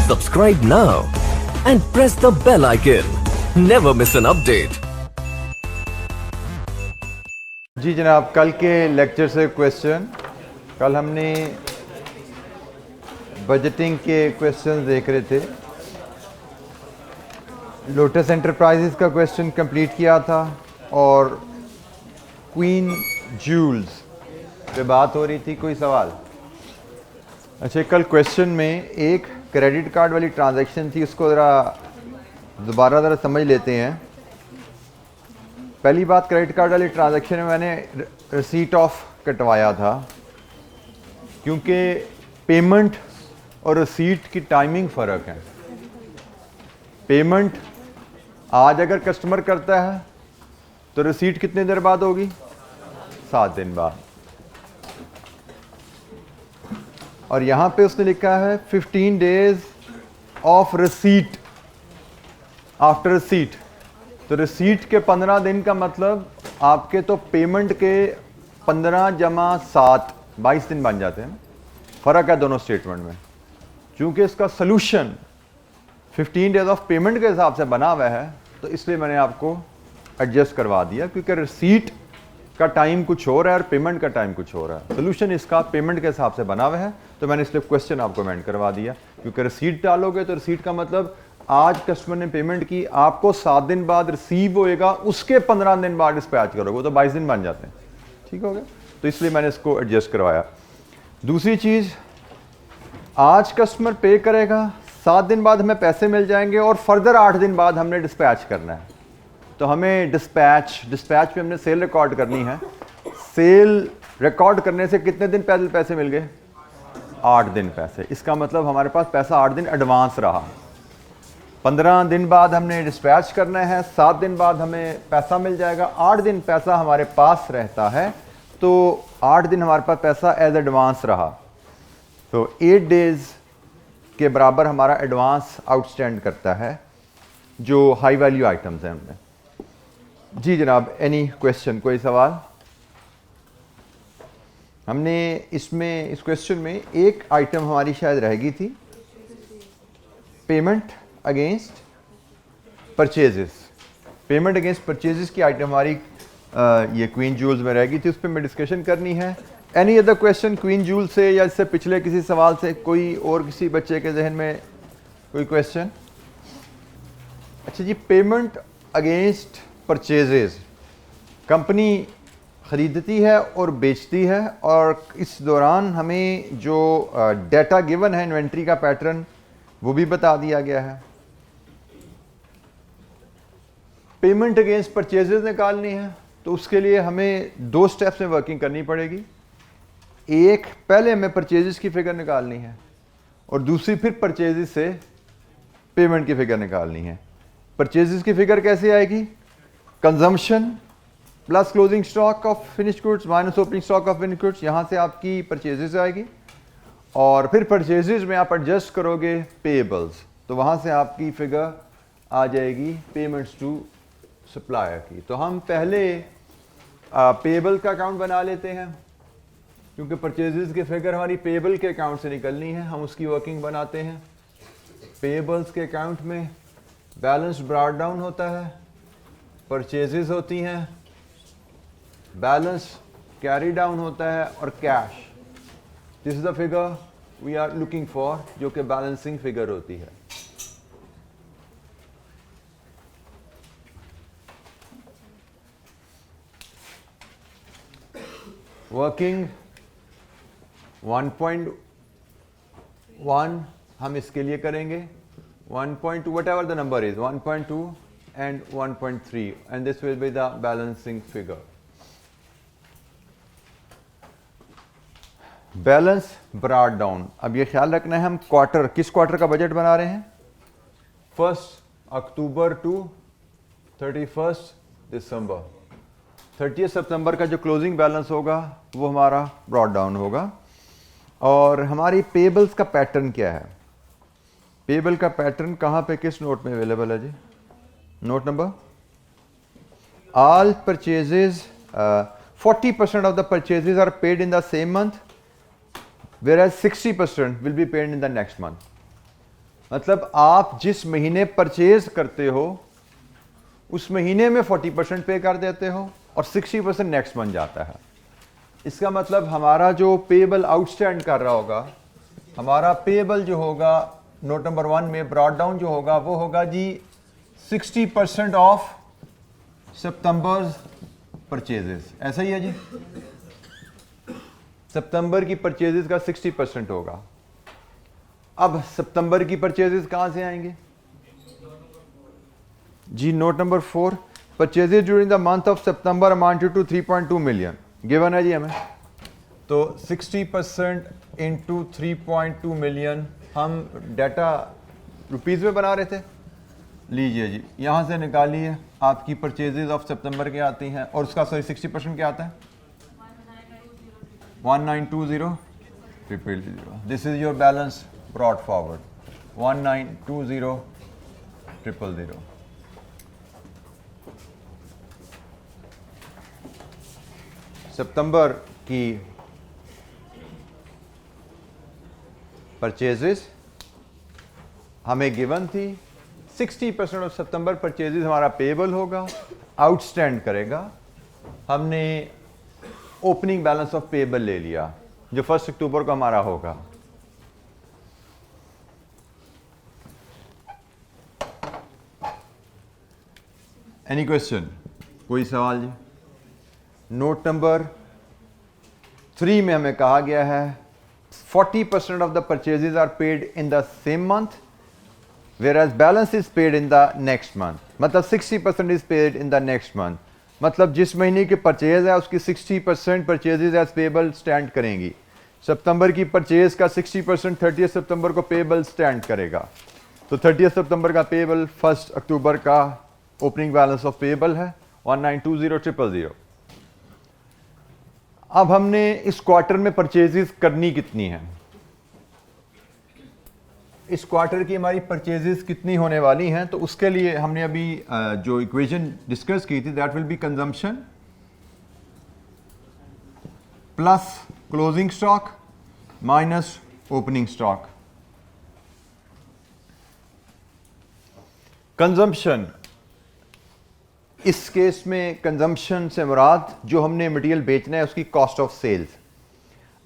Subscribe now and press the bell icon. Never miss an update. जी जनाब, कल के lecture से क्वेश्चन, कल हमने बजटिंग के क्वेश्चन देख रहे थे। लोटस एंटरप्राइजेस का क्वेश्चन कंप्लीट किया था और क्वीन जूल्स पे बात हो रही थी। कोई सवाल? अच्छा, कल क्वेश्चन में एक क्रेडिट कार्ड वाली ट्रांजैक्शन थी, उसको दोबारा ज़रा समझ लेते हैं। पहली बात, क्रेडिट कार्ड वाली ट्रांजैक्शन में मैंने रिसीट ऑफ कटवाया था, क्योंकि पेमेंट और रिसीट की टाइमिंग फ़र्क है। पेमेंट आज अगर कस्टमर करता है तो रिसीट कितने देर बाद होगी? 7 दिन बाद। और यहाँ पे उसने लिखा है 15 days of receipt after receipt. तो रिसीट के 15 दिन का मतलब आपके तो पेमेंट के 15 जमा 7 22 दिन बन जाते हैं। फ़र्क है दोनों स्टेटमेंट में। चूँकि इसका सलूशन 15 डेज ऑफ पेमेंट के हिसाब से बना हुआ है, तो इसलिए मैंने आपको एडजस्ट करवा दिया, क्योंकि रिसीट का टाइम कुछ हो रहा है और पेमेंट का टाइम कुछ हो रहा है। सोल्यूशन इसका पेमेंट के हिसाब से बना हुआ है, तो मैंने इसलिए क्वेश्चन आपको अमेंड करवा दिया। क्योंकि रिसीट डालोगे तो रिसीट का मतलब आज कस्टमर ने पेमेंट की, आपको 7 दिन बाद रिसीव होएगा, उसके 15 दिन बाद डिस्पैच करोगे तो 22 दिन बन जाते हैं। ठीक हो गया? तो इसलिए मैंने इसको एडजस्ट करवाया। दूसरी चीज़, आज कस्टमर पे करेगा, 7 दिन बाद हमें पैसे मिल जाएंगे और फर्दर 8 दिन बाद हमने डिस्पैच करना है। तो हमें डिस्पैच पे हमने सेल रिकॉर्ड करनी है। सेल रिकॉर्ड करने से कितने दिन पहले पैसे मिल गए? 8 दिन पैसे। इसका मतलब हमारे पास पैसा 8 दिन एडवांस रहा। 15 दिन बाद हमने डिस्पैच करना है, 7 दिन बाद हमें पैसा मिल जाएगा, 8 दिन पैसा हमारे पास रहता है। तो 8 दिन हमारे पास पैसा एज एडवांस रहा, तो 8 डेज के बराबर हमारा एडवांस आउटस्टैंड करता है, जो हाई वैल्यू आइटम्स हैं उनमें। जी जनाब, एनी क्वेश्चन? कोई सवाल? हमने इसमें इस क्वेश्चन में एक आइटम हमारी शायद रह गई थी, payment against purchases. Payment against purchases की आइटम हमारी ये क्वीन जूल्स में रह गई थी, उस पर मैं डिस्कशन करनी है। Any other question queen joule से या इससे पिछले किसी सवाल से? कोई और किसी बच्चे के जहन में कोई क्वेश्चन? अच्छा जी, पेमेंट अगेंस्ट परचेजेस कंपनी ख़रीदती है और बेचती है, और इस दौरान हमें जो डाटा गिवन है इन्वेंट्री का पैटर्न, वो भी बता दिया गया है। पेमेंट अगेंस्ट परचेजेस निकालनी है तो उसके लिए हमें 2 स्टेप्स में वर्किंग करनी पड़ेगी। एक, पहले हमें परचेजेस की फिगर निकालनी है, और दूसरी फिर परचेजेस से पेमेंट की फिगर निकालनी है। परचेजेस की फिगर कैसे आएगी? Consumption plus closing stock of finished goods minus opening stock of finished goods, यहाँ से आपकी परचेजेस आएगी। और फिर परचेजेस में आप एडजस्ट करोगे पेएबल्स, तो वहाँ से आपकी फिगर आ जाएगी पेमेंट्स टू सप्लायर की। तो हम पहले पेएबल का अकाउंट बना लेते हैं, क्योंकि परचेजेस की फिगर हमारी पेएबल के अकाउंट से निकलनी है। हम उसकी वर्किंग बनाते हैं। पेएबल्स के अकाउंट में बैलेंस ब्रॉट डाउन होता है, परचेजेस होती हैं, बैलेंस कैरी डाउन होता है, और cash. This is the figure we are looking for, जो कि बैलेंसिंग फिगर होती है। वर्किंग 1.1 हम इसके लिए करेंगे, 1.2 whatever the number is, 1.2 and 1.3, and this will be the balancing figure. Balance brought down. अब ये ख्याल रखना है, हम क्वार्टर, किस क्वार्टर का बजट बना रहे हैं? 1 अक्टूबर टू 31 दिसंबर। 30 सितंबर का जो क्लोजिंग बैलेंस होगा वो हमारा ब्रॉट डाउन होगा। और हमारी पेबल्स का पैटर्न क्या है? पेबल का पैटर्न कहाँ पे, किस नोट में अवेलेबल है जी? Note number, all purchases 40% of the purchases are paid in the same month, whereas 60% will be paid in the next month. मतलब आप जिस महीने परचेज करते हो उस महीने में 40% पे कर देते हो और 60% नेक्स्ट मंथ जाता है। इसका मतलब हमारा जो पेबल आउटस्टैंड कर रहा होगा, हमारा पेबल जो होगा नोट नंबर 1 में ब्रॉड डाउन जो होगा वो होगा जी 60% ऑफ सितंबर परचेजेस। ऐसा ही है जी, सितंबर की परचेजेस का 60% होगा। अब सितंबर की परचेजेस कहां से आएंगे जी? Note number 4, purchases during the month of September amounted to 3.2 million given है जी हमें। तो 60% इंटू 3.2 मिलियन हम डाटा रुपीज़ में बना रहे थे। लीजिए जी, यहाँ से निकालिए, आपकी परचेजेज ऑफ सितंबर के आती हैं और उसका 60% क्या आता है? 1920,000। This is your balance brought forward 1920,000। सितंबर की परचेजेस हमें गिवन थी, 60% ऑफ सितंबर परचेजेस हमारा पेबल होगा, आउटस्टैंड करेगा। हमने ओपनिंग बैलेंस ऑफ पेबल ले लिया जो 1 अक्टूबर को हमारा होगा। Any question? कोई सवाल जी? नोट नंबर 3 में हमें कहा गया है 40% of the purchases are paid in the same month whereas balance is paid in the next month। मतलब 60% is paid in the next month। मतलब जिस महीने की परचेज है उसकी 60% परचेजेज एज पेबल स्टैंड करेंगी। सितंबर की परचेज का 60% 30 सितंबर को पेबल स्टैंड करेगा। तो 30 सितंबर का पेबल 1 अक्टूबर का ओपनिंग बैलेंस ऑफ पेबल है 1920,000। अब हमने इस क्वार्टर में परचेजेस करनी कितनी है? इस क्वार्टर की हमारी परचेजेस कितनी होने वाली हैं, तो उसके लिए हमने अभी जो इक्वेशन डिस्कस की थी, that will be consumption plus closing stock minus opening stock. Consumption, इस केस में कंजम्पशन से मुराद जो हमने मटेरियल बेचना है उसकी कॉस्ट ऑफ सेल्स।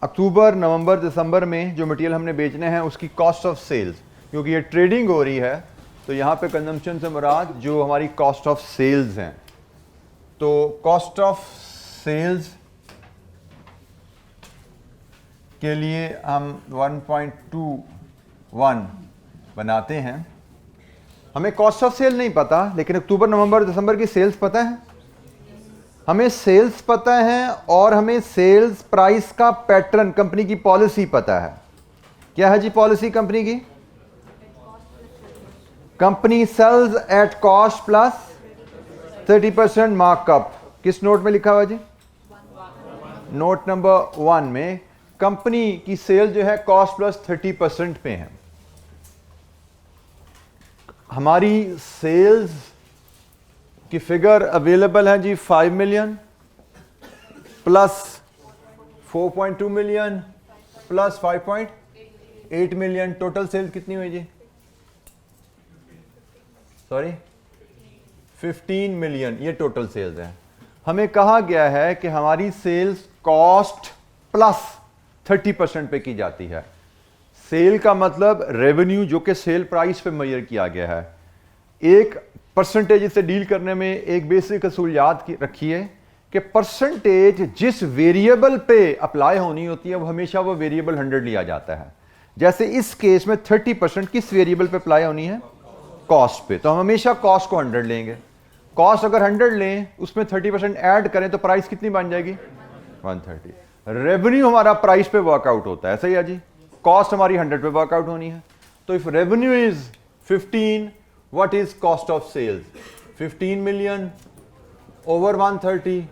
अक्टूबर, नवंबर, दिसंबर में जो मटेरियल हमने बेचने हैं उसकी कॉस्ट ऑफ सेल्स, क्योंकि ये ट्रेडिंग हो रही है तो यहाँ पे कंजम्पशन से मुराद जो हमारी कॉस्ट ऑफ सेल्स हैं। तो कॉस्ट ऑफ सेल्स के लिए हम 1.21 बनाते हैं। हमें कॉस्ट ऑफ सेल नहीं पता, लेकिन अक्टूबर, नवंबर, दिसंबर की सेल्स पता है। हमें सेल्स पता है और हमें सेल्स प्राइस का पैटर्न, कंपनी की पॉलिसी पता है। क्या है जी पॉलिसी कंपनी की? Company sales at cost plus 30% markup. किस नोट में लिखा हुआ जी? नोट नंबर 1 में कंपनी की सेल जो है कॉस्ट प्लस 30% पे है। हमारी सेल्स की फिगर अवेलेबल है जी 5 million plus 4.2 million plus 5.8 million. Total sales कितनी हुई जी? सॉरी 15 मिलियन, ये टोटल सेल्स है। हमें कहा गया है कि हमारी सेल्स कॉस्ट प्लस 30% पे की जाती है। सेल का मतलब रेवेन्यू जो कि सेल प्राइस पे मेजर किया गया है। एक परसेंटेज से डील करने में एक बेसिक असूल याद रखिए कि परसेंटेज जिस वेरिएबल पे अप्लाई होनी होती है वो हमेशा वो वेरिएबल 100 लिया जाता है। जैसे इस केस में 30% किस वेरिएबल पे अप्लाई होनी है? कॉस्ट पे। तो हम हमेशा कॉस्ट को 100 लेंगे। कॉस्ट अगर 100 लें उसमें 30% ऐड करें तो प्राइस कितनी बन जाएगी? 130। रेवेन्यू हमारा प्राइस पे वर्कआउट होता है, सही है जी। कॉस्ट हमारी 100 पे वर्कआउट होनी है। तो if revenue is 15, what is cost of sales? 15 million over 130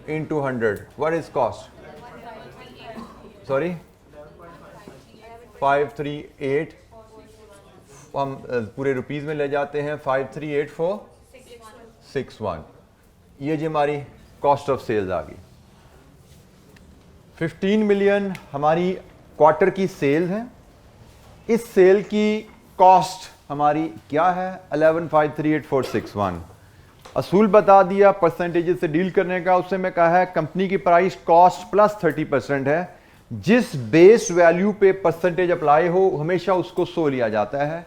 into 100. What is cost? Sorry? 538। हम पूरे रुपीस में ले जाते हैं। 538461। ये जी हमारी कॉस्ट ऑफ सेल्स आ गई। 15 मिलियन हमारी क्वार्टर की सेल है। इस सेल की कॉस्ट हमारी क्या है 11,538,461। असूल बता दिया परसेंटेजेस से डील करने का, उससे मैं कहा है कंपनी की प्राइस कॉस्ट प्लस 30% है। जिस बेस वैल्यू पे परसेंटेज अप्लाई हो हमेशा उसको 100 लिया जाता है।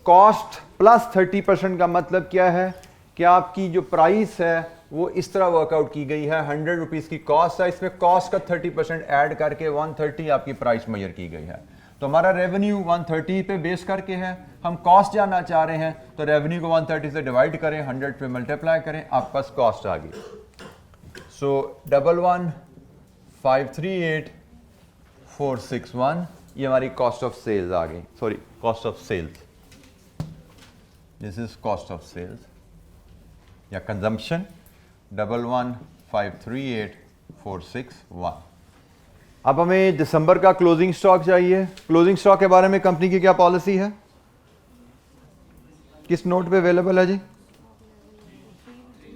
कॉस्ट प्लस 30% का मतलब क्या है कि आपकी जो प्राइस है वो इस तरह वर्कआउट की गई है। 100 रुपीज की कॉस्ट है, इसमें कॉस्ट का 30% ऐड करके 130 आपकी प्राइस मेजर की गई है। तो हमारा रेवेन्यू 130 पे बेस करके है, हम कॉस्ट जानना चाह रहे हैं तो रेवेन्यू को 130 से डिवाइड करें, 100 पे मल्टीप्लाई करें, आपके पास कॉस्ट आ गई। सो 11,538,461 ये हमारी कॉस्ट ऑफ सेल्स आ गई, sorry cost of sales, this is cost of sales या कंजम्पशन 11,538,461। अब हमें दिसंबर का क्लोजिंग स्टॉक चाहिए। क्लोजिंग स्टॉक के बारे में कंपनी की क्या पॉलिसी है, किस नोट पे अवेलेबल है जी?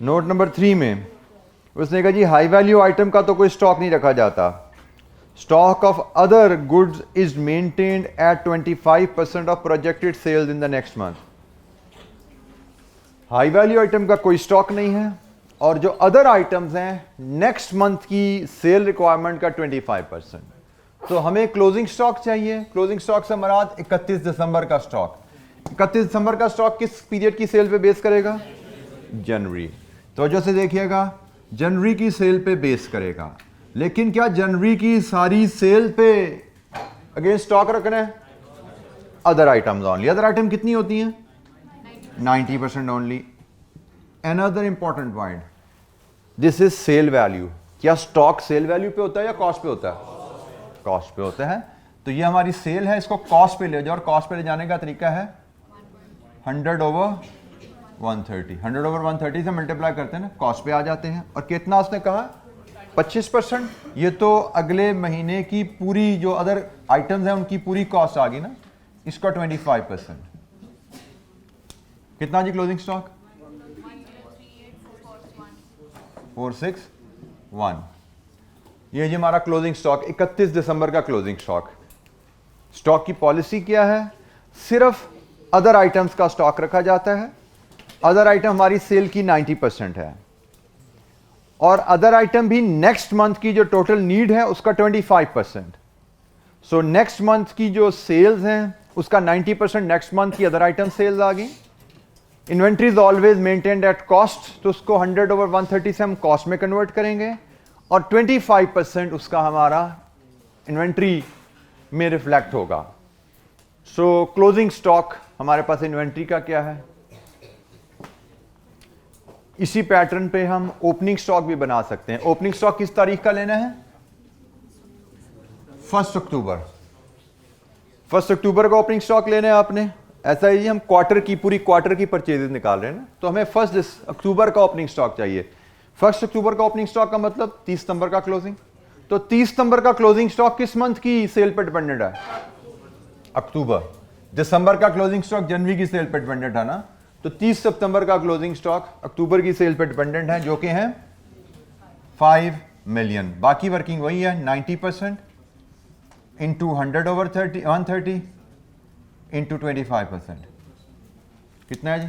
नोट नंबर 3 में उसने कहा जी हाई वैल्यू आइटम का तो कोई स्टॉक नहीं रखा जाता। Stock of other goods is maintained at 25% of projected sales in the next month. High value item का कोई स्टॉक नहीं है और जो अदर आइटम्स हैं नेक्स्ट मंथ की सेल रिक्वायरमेंट का 25%। तो हमें क्लोजिंग स्टॉक चाहिए। क्लोजिंग स्टॉक से मराद 31 दिसंबर का स्टॉक। 31 दिसंबर का स्टॉक किस पीरियड की सेल पे बेस करेगा? जनवरी। तो वजह से देखिएगा जनवरी की सेल पे बेस करेगा, लेकिन क्या जनवरी की सारी सेल पे अगेन स्टॉक रखना है? Other items only. Other item कितनी होती हैं? 90% only. Another important point, this is sale value. क्या स्टॉक सेल वैल्यू पे होता है या कॉस्ट पे होता है? कॉस्ट पे होता है। तो ये हमारी सेल है, इसको कॉस्ट पे ले जाओ और कॉस्ट पे ले जाने का तरीका है 100/130। 100/130 से मल्टीप्लाई करते हैं ना, कॉस्ट पे आ जाते हैं। और कितना उसने कहा? 25%। ये तो अगले महीने की पूरी जो अदर आइटम्स हैं उनकी पूरी कॉस्ट आ गई ना, इसका 25%। कितना जी क्लोजिंग स्टॉक? 461। ये जी हमारा क्लोजिंग स्टॉक 31 दिसंबर का क्लोजिंग स्टॉक। स्टॉक की पॉलिसी क्या है? सिर्फ अदर आइटम्स का स्टॉक रखा जाता है। अदर आइटम हमारी सेल की 90% है और अदर आइटम भी नेक्स्ट मंथ की जो टोटल नीड है उसका 25%। सो नेक्स्ट मंथ की जो सेल्स हैं उसका 90% नेक्स्ट मंथ की अदर आइटम सेल्स आ गई। Inventory is always maintained at cost, तो उसको 100/130 से हम कॉस्ट में कन्वर्ट करेंगे और 25% उसका हमारा इन्वेंट्री में रिफ्लेक्ट होगा। सो क्लोजिंग स्टॉक हमारे पास इन्वेंट्री का क्या है? इसी पैटर्न पे हम ओपनिंग स्टॉक भी बना सकते हैं। ओपनिंग स्टॉक किस तारीख का लेना है? 1 अक्टूबर। 1 अक्टूबर का ओपनिंग स्टॉक लेना है आपने। ऐसा ही हम पूरी क्वार्टर की परचेजेस निकाल रहे हैं ना, तो हमें 1 अक्टूबर का ओपनिंग स्टॉक चाहिए। 1 अक्टूबर का ओपनिंग स्टॉक का मतलब 30 सितंबर का क्लोजिंग। तो 30 सितंबर का क्लोजिंग स्टॉक किस मंथ की सेल पर डिपेंडेंट है? अक्टूबर। दिसंबर का क्लोजिंग स्टॉक जनवरी की सेल पर डिपेंडेंट है ना, तो 30 सितंबर का क्लोजिंग स्टॉक अक्टूबर की सेल पर डिपेंडेंट है, जो कि है 5 मिलियन। बाकी वर्किंग वही है 90% इंटू 100/130 इंटू 25%। कितना है जी?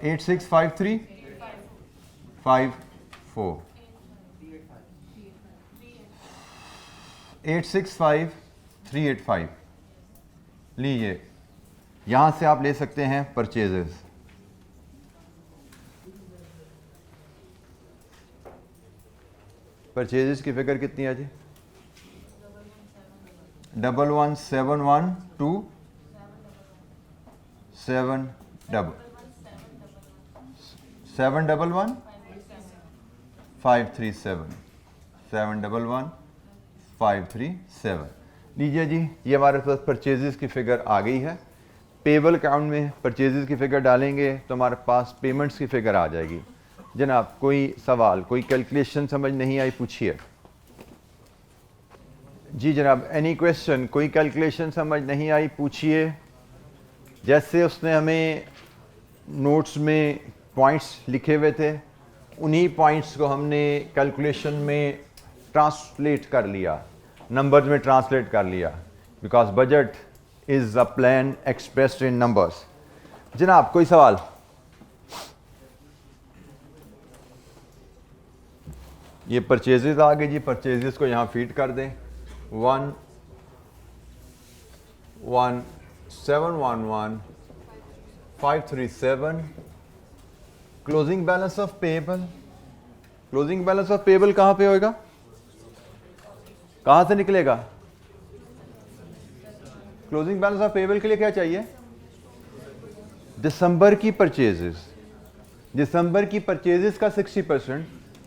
865354 865385। लीजिए यहां से आप ले सकते हैं परचेजेस। परचेजेस की फिगर कितनी है जी? 11,712 711,537 711,537। लीजिए जी ये हमारे पास परचेजेस की फिगर आ गई है। पेबल अकाउंट में परचेजेस की फिगर डालेंगे तो हमारे पास पेमेंट्स की फिगर आ जाएगी। जनाब कोई सवाल, कोई कैलकुलेशन समझ नहीं आई, पूछिए जी जनाब। Any question? कोई कैलकुलेशन समझ नहीं आई पूछिए। जैसे उसने हमें नोट्स में पॉइंट्स लिखे हुए थे, उन्हीं पॉइंट्स को हमने कैलकुलेशन में ट्रांसलेट कर लिया, नंबर्स में ट्रांसलेट कर लिया, because budget is a plan expressed in numbers. जनाब कोई सवाल? ये परचेजेस आ गए जी, परचेजेस को यहाँ फीड कर दें। 11711 closing balance of payable. Closing balance of payable कहाँ पे होएगा, कहाँ से निकलेगा? क्लोजिंग बैलेंस ऑफ पेएबल के लिए क्या चाहिए? दिसंबर की परचेजेस। दिसंबर की परचेजेस का 60%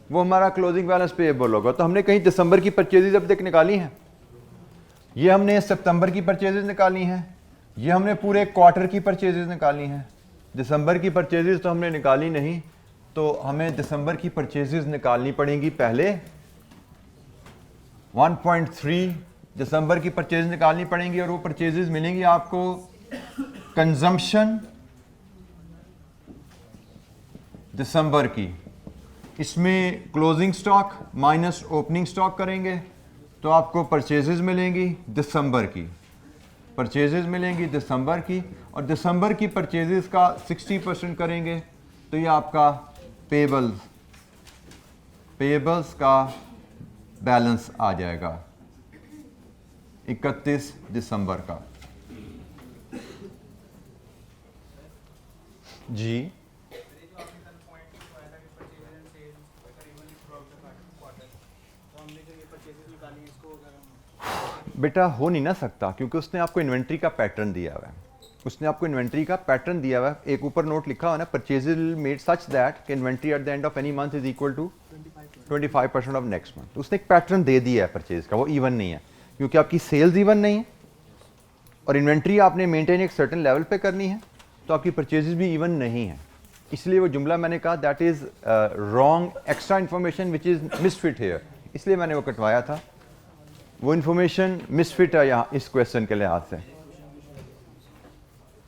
वो हमारा क्लोजिंग बैलेंस पेएबल होगा। तो हमने कहीं दिसंबर की परचेजेस अब तक निकाली हैं? ये हमने सितंबर की परचेजेस निकाली हैं, ये हमने पूरे क्वार्टर की परचेजेस निकाली हैं। दिसंबर की परचेजेस तो हमने निकाली नहीं, तो हमें दिसंबर की परचेजेस निकालनी पड़ेंगी पहले। 1.3 दिसंबर की परचेज निकालनी पड़ेंगी, और वो परचेजेस मिलेंगी आपको कंजम्पशन दिसंबर की। इसमें closing stock minus opening stock करेंगे तो आपको परचेजेस मिलेंगी दिसंबर की, परचेजेस मिलेंगी दिसंबर की, और दिसंबर की परचेजेस का 60% करेंगे तो ये आपका पेएबल्स का बैलेंस आ जाएगा 31 दिसंबर का। जी बेटा हो नहीं ना सकता, क्योंकि उसने आपको इन्वेंट्री का पैटर्न दिया हुआ है। उसने आपको इन्वेंट्री का पैटर्न दिया हुआ है, एक ऊपर नोट लिखा हुआ है ना, purchases made such that inventory at the end of any month is equal to 25% of next month. उसने एक पैटर्न दे दिया है परचेज का, वो इवन नहीं है, क्योंकि आपकी सेल्स इवन नहीं है और इन्वेंट्री आपने मेंटेन एक सर्टेन लेवल पे करनी है, तो आपकी परचेजेस भी इवन नहीं है। इसलिए वो जुमला मैंने कहा that is wrong extra information which is misfit here, इसलिए मैंने वो कटवाया था। वो इन्फॉर्मेशन मिसफिट है यहाँ इस क्वेश्चन के लिहाज से।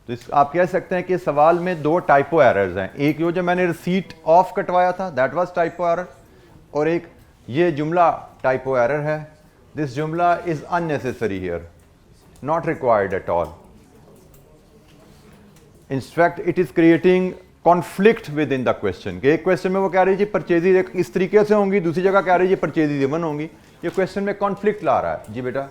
तो आप कह सकते हैं कि सवाल में दो टाइपो एरर्स हैं, एक यो जो मैंने रिसीट ऑफ कटवाया था दैट वाज टाइपो एरर, और एक ये जुमला टाइपो एरर है। दिस जुमला is unnecessary here, not required at all. In fact it is creating conflict with in the question. एक क्वेश्चन में वो कह रही है परचेजेज इस तरीके से होंगी, दूसरी जगह कह रही है परचेजेज इवन होंगी। ये क्वेश्चन में कॉन्फ्लिक्ट ला रहा है। जी बेटा,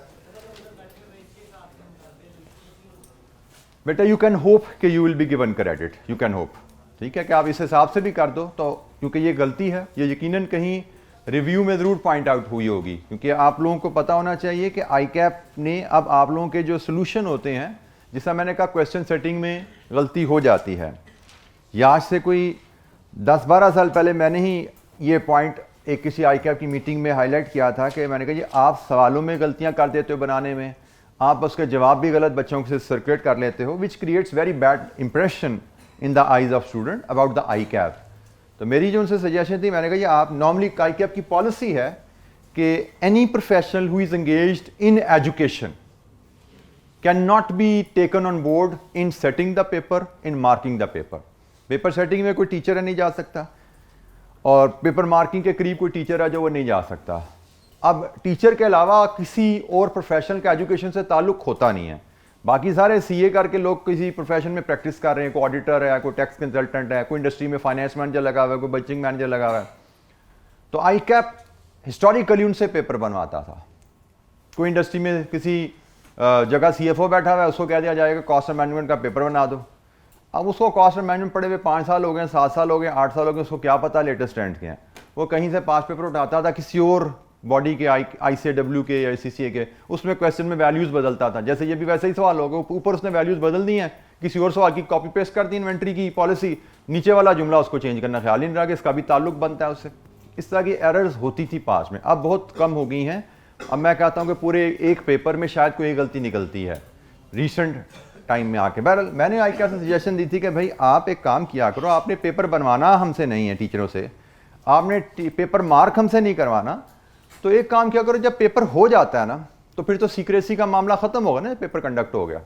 बेटा यू कैन होप कि you will be given credit, you can hope, ठीक है कि आप इस हिसाब से भी कर दो, तो क्योंकि ये गलती है, ये यकीनन कहीं रिव्यू में ज़रूर पॉइंट आउट हुई होगी, क्योंकि आप लोगों को पता होना चाहिए कि आईकैप ने अब आप लोगों के जो सोल्यूशन होते हैं, जिसका मैंने कहा क्वेश्चन सेटिंग में गलती हो जाती है। या आज से कोई 10-12 साल पहले मैंने ही ये पॉइंट एक किसी आईकैप की मीटिंग में हाईलाइट किया था कि मैंने कहा जी आप सवालों में गलतियां कर देते हो बनाने में, आप उसके जवाब भी गलत बच्चों से सर्कुलेट कर लेते हो, which creates very bad impression in the eyes of student about the ICAP. तो मेरी जो उनसे सजेशन थी, मैंने कहा जी आप नॉर्मली आईकैप की पॉलिसी है कि any professional who is engaged in education can not be taken on board in setting the paper, in marking the paper. Paper setting में कोई टीचर नहीं जा सकता, और पेपर मार्किंग के करीब कोई टीचर है जो वो नहीं जा सकता। अब टीचर के अलावा किसी और प्रोफेशनल का एजुकेशन से ताल्लुक होता नहीं है। बाकी सारे सीए करके लोग किसी प्रोफेशन में प्रैक्टिस कर रहे हैं, कोई ऑडिटर है, कोई टैक्स कंसल्टेंट है, कोई इंडस्ट्री में फाइनेंस मैनेजर लगा हुआ है, कोई बजटिंग मैनेजर लगा हुआ है। तो आईकैप हिस्टोरिकली उनसे पेपर बनवाता था। कोई इंडस्ट्री में किसी जगह सीएफओ बैठा हुआ है, उसको कह दिया जाएगा कॉस्ट ऑफ मैनेजमेंट का पेपर बना दो। अब उसको कॉस्ट ऑफ मैनेजमेंट पढ़े हुए 5 साल हो गए, 7 साल हो गए, 8 साल हो गए, उसको क्या पता लेटेस्ट ट्रेंड के हैं। वो कहीं से पास पेपर उठाता था किसी और बॉडी के, ICAW के या ICCA के, उसमें क्वेश्चन में वैल्यूज बदलता था। जैसे ये भी वैसे ही सवाल होगा, ऊपर उसने वैल्यूज बदल दी हैं, किसी और सवाल की कॉपी पेस्ट कर दी इन्वेंट्री की पॉलिसी, नीचे वाला जुमला उसको चेंज करना ख्याल ही नहीं रहा कि इसका भी ताल्लुक बनता है उससे। इस तरह की एरर्स होती थी पास में, अब बहुत कम हो गई हैं। अब मैं कहता हूँ कि पूरे एक पेपर में शायद कोई गलती निकलती है रिसेंट टाइम में आके। बहरहाल मैंने आईकैप से सजेशन दी थी कि भाई आप एक काम किया करो, आपने पेपर बनवाना हमसे नहीं है टीचरों से, आपने पेपर मार्क हमसे नहीं करवाना, तो एक काम किया करो, जब पेपर हो जाता है ना तो फिर तो सीक्रेसी का मामला खत्म होगा ना, पेपर कंडक्ट हो गया।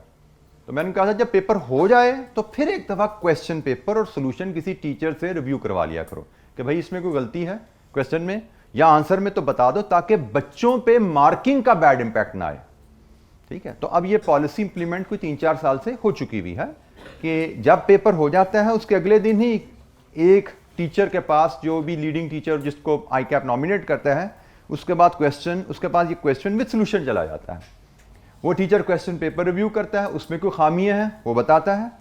तो मैंने कहा था जब पेपर हो जाए तो फिर एक दफ़ा क्वेश्चन पेपर और सोल्यूशन किसी टीचर से रिव्यू करवा लिया करो कि भाई इसमें कोई गलती है क्वेश्चन में या आंसर में तो बता दो, ताकि बच्चों पे मार्किंग का बैड इंपैक्ट ना आए। ठीक है, तो अब ये पॉलिसी इंप्लीमेंट कोई 3-4 साल से हो चुकी हुई है कि जब पेपर हो जाता है उसके अगले दिन ही एक टीचर के पास, जो भी लीडिंग टीचर जिसको ICAP नॉमिनेट करता है, उसके बाद क्वेश्चन, उसके पास ये क्वेश्चन विद सोल्यूशन चला जाता है। वो टीचर क्वेश्चन पेपर रिव्यू करता है, उसमें कोई खामियां हैं वो बताता है,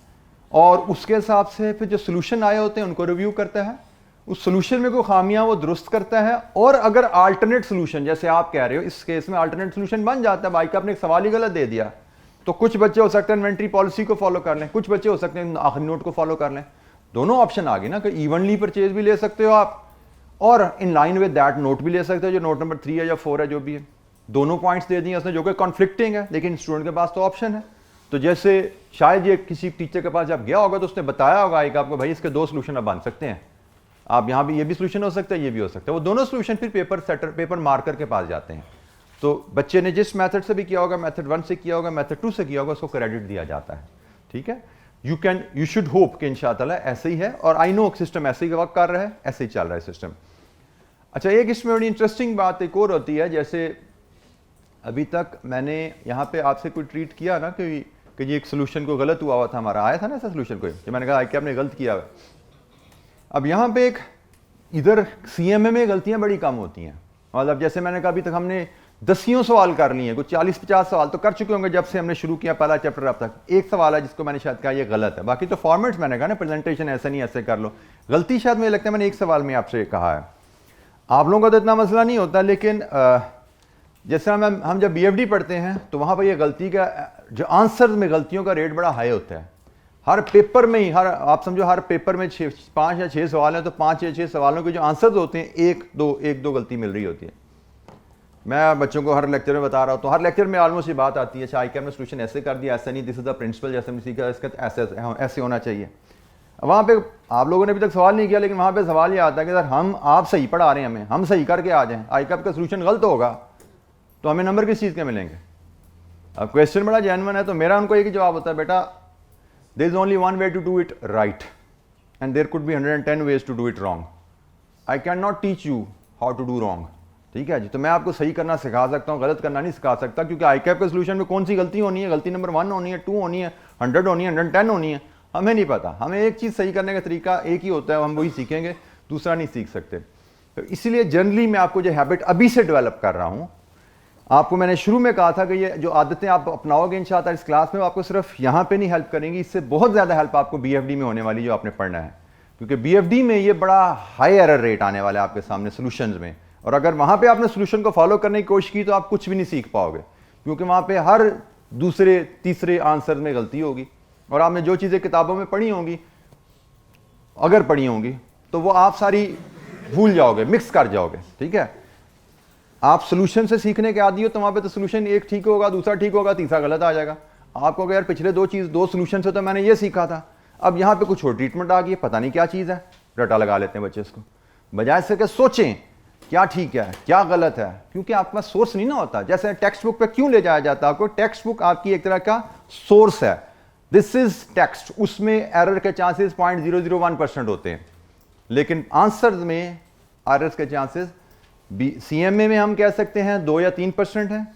और उसके हिसाब से फिर जो सोल्यूशन आए होते हैं उनको रिव्यू करता है, उस सोल्यूशन में कोई खामियां वो दुरुस्त करता है, और अगर अल्टरनेट सोल्यूशन, जैसे आप कह रहे हो इस केस में अल्टरनेट सोल्यूशन बन जाता है, ICAP ने एक सवाल ही गलत दे दिया, तो कुछ बच्चे हो सकते हैं इन्वेंट्री पॉलिसी को फॉलो कर लें, कुछ बच्चे हो सकते हैं आखिरी नोट को फॉलो कर लें। दोनों ऑप्शन आ गए ना कि इवनली परचेज भी ले सकते हो आप, और in line with that note भी ले सकते हो, जो नोट नंबर 3 है या 4 है, जो भी है। दोनों पॉइंट्स दे दिए उसने, जो कि कॉन्फ्लिक्टिंग है, लेकिन स्टूडेंट के पास तो ऑप्शन है। तो जैसे शायद ये किसी टीचर के पास जब गया होगा तो उसने बताया होगा कि आपको भाई इसके 2 सोल्यूशन अब बन सकते हैं, आप यहाँ भी ये भी सोल्यूशन हो सकता है, ये भी हो सकता है। वो दोनों सोल्यूशन फिर पेपर मार्कर के पास जाते हैं। तो बच्चे ने जिस मेथड से भी किया होगा, मेथड 1 से किया होगा, मेथड 2 से किया होगा, उसको क्रेडिट दिया जाता है। ठीक है, यू शुड होप कि इंशाअल्लाह ऐसे ही है, और आई नो सिस्टम ऐसे ही वर्क कर रहा है, ऐसे ही चल रहा है सिस्टम। अच्छा, एक इसमें बड़ी इंटरेस्टिंग बात एक और होती है, जैसे अभी तक मैंने यहाँ पे आपसे कोई ट्रीट किया ना कि ये एक सोल्यूशन को गलत हुआ था, हमारा आया था ना ऐसा सोल्यूशन कोई, कि मैंने कहा ICAP ने गलत किया है। अब यहाँ पे एक इधर CMA में गलतियाँ बड़ी कम होती हैं, मतलब जैसे मैंने कहा अभी तक हमने दसियों सवाल कर लिए हैं, कुछ 40-50 सवाल तो कर चुके होंगे जब से हमने शुरू किया पहला चैप्टर अब तक। एक सवाल है जिसको मैंने शायद कहा ये गलत है, बाकी तो फॉर्मेट्स मैंने कहा ना प्रेजेंटेशन ऐसा नहीं ऐसे कर लो, गलती शायद मुझे लगता है मैंने एक सवाल में आपसे कहा है। आप लोगों का तो इतना मसला नहीं होता, लेकिन जैसे हम जब BFD पढ़ते हैं तो वहाँ पर ये गलती का जो आंसर में गलतियों का रेट बड़ा हाई होता है। हर पेपर में ही, आप समझो हर पेपर में 5 या 6 सवाल हैं, तो 5 या 6 सवालों के जो आंसर्स होते हैं एक दो गलती मिल रही होती है। मैं बच्चों को हर लेक्चर में बता रहा हूँ, तो हर लेक्चर में ऑलमोस्ट ये बात आती है, अच्छा ICAP ने सोल्यूशन ऐसे कर दिया, ऐसा नहीं, दिस इज द प्रिंसिपल, जैसे हमने सीखा इसका ऐसे होना चाहिए। वहाँ पे आप लोगों ने अभी तक सवाल नहीं किया, लेकिन वहाँ पे सवाल ये आता है कि सर आप सही पढ़ा रहे हैं, हम सही करके आ जाएं, ICAP का सोल्यूशन गलत होगा तो हमें नंबर किस चीज़ के मिलेंगे। अब क्वेश्चन बड़ा जेन्युइन है, तो मेरा उनको एक ही जवाब होता है, बेटा there is only one way to do it right and there could be 110 ways to do it wrong. I can not teach you how to do wrong. ठीक है जी, तो मैं आपको सही करना सिखा सकता हूँ, गलत करना नहीं सिखा सकता, क्योंकि ICAP के सोल्यूशन में कौन सी गलती होनी है, गलती नंबर 1 होनी है, 2 होनी है, 100 होनी है, 110 होनी है, हमें नहीं पता। हमें एक चीज़ सही करने का तरीका एक ही होता है, हम वही सीखेंगे, दूसरा नहीं सीख सकते। तो इसलिए जनरली मैं आपको जो हैबिट अभी से डेवलप कर रहा हूँ, आपको मैंने शुरू में कहा था कि ये जो आदतें आप अपनाओगे इंशाअल्लाह इस क्लास में, आपको सिर्फ यहाँ पे नहीं हेल्प करेंगी, इससे बहुत ज़्यादा हेल्प आपको BFD में होने वाली जो आपने पढ़ना है, क्योंकि BFD में ये बड़ा हाई एरर रेट आने वाला है आपके सामने सोल्यूशंस में, और अगर वहाँ पे आपने सोल्यूशन को फॉलो करने की कोशिश की तो आप कुछ भी नहीं सीख पाओगे, क्योंकि वहाँ पे हर दूसरे तीसरे आंसर में गलती होगी, और आपने जो चीज़ें किताबों में पढ़ी होंगी, अगर पढ़ी होंगी, तो वो आप सारी भूल जाओगे, मिक्स कर जाओगे। ठीक है, आप सोल्यूशन से सीखने के आदी हो तो वहाँ पे तो सोल्यूशन एक ठीक होगा, दूसरा ठीक होगा, तीसरा गलत आ जाएगा। आपको यार पिछले 2 सोल्यूशन से तो मैंने ये सीखा था, अब यहाँ पे कुछ और ट्रीटमेंट आ गई, पता नहीं क्या चीज़ है, रटा लगा लेते हैं बच्चे इसको, बजाय से कि सोचें क्या ठीक है क्या गलत है, क्योंकि आपके पास सोर्स नहीं ना होता। जैसे टेक्स्ट बुक पे क्यों ले जाया जाता है आपको, टेक्स्ट बुक आपकी एक तरह का सोर्स है, दिस इज टेक्स्ट, उसमें एरर के चांसेस 0.001% होते हैं, लेकिन आंसर में एरर्स के चांसेस CMA में हम कह सकते हैं 2 या 3% है,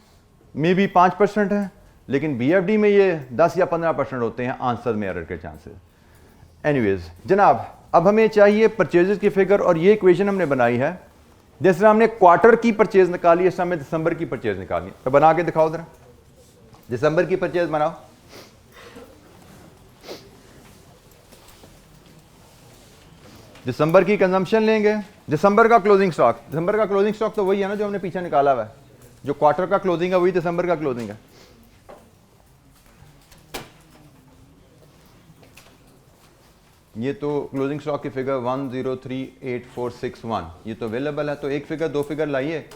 मे बी 5% है, लेकिन BFD में ये 10 या 15% होते हैं आंसर में एरर के चांसेस। एनीवेज जनाब, अब हमें चाहिए परचेजेस की फिगर, और ये इक्वेशन हमने बनाई है, जैसे हमने क्वार्टर की परचेज निकाली, इस समय दिसंबर की परचेज निकाली, तो बना के दिखाओ जरा, दिसंबर की परचेज बनाओ। दिसंबर की कंजम्पशन लेंगे, दिसंबर का क्लोजिंग स्टॉक, दिसंबर का क्लोजिंग स्टॉक तो वही है ना जो हमने पीछे निकाला हुआ है, जो क्वार्टर का क्लोजिंग है वही दिसंबर का क्लोजिंग है। ये तो क्लोजिंग स्टॉक की फिगर 1038,461, ये तो अवेलेबल है, तो एक फिगर 2 फिगर लाइए,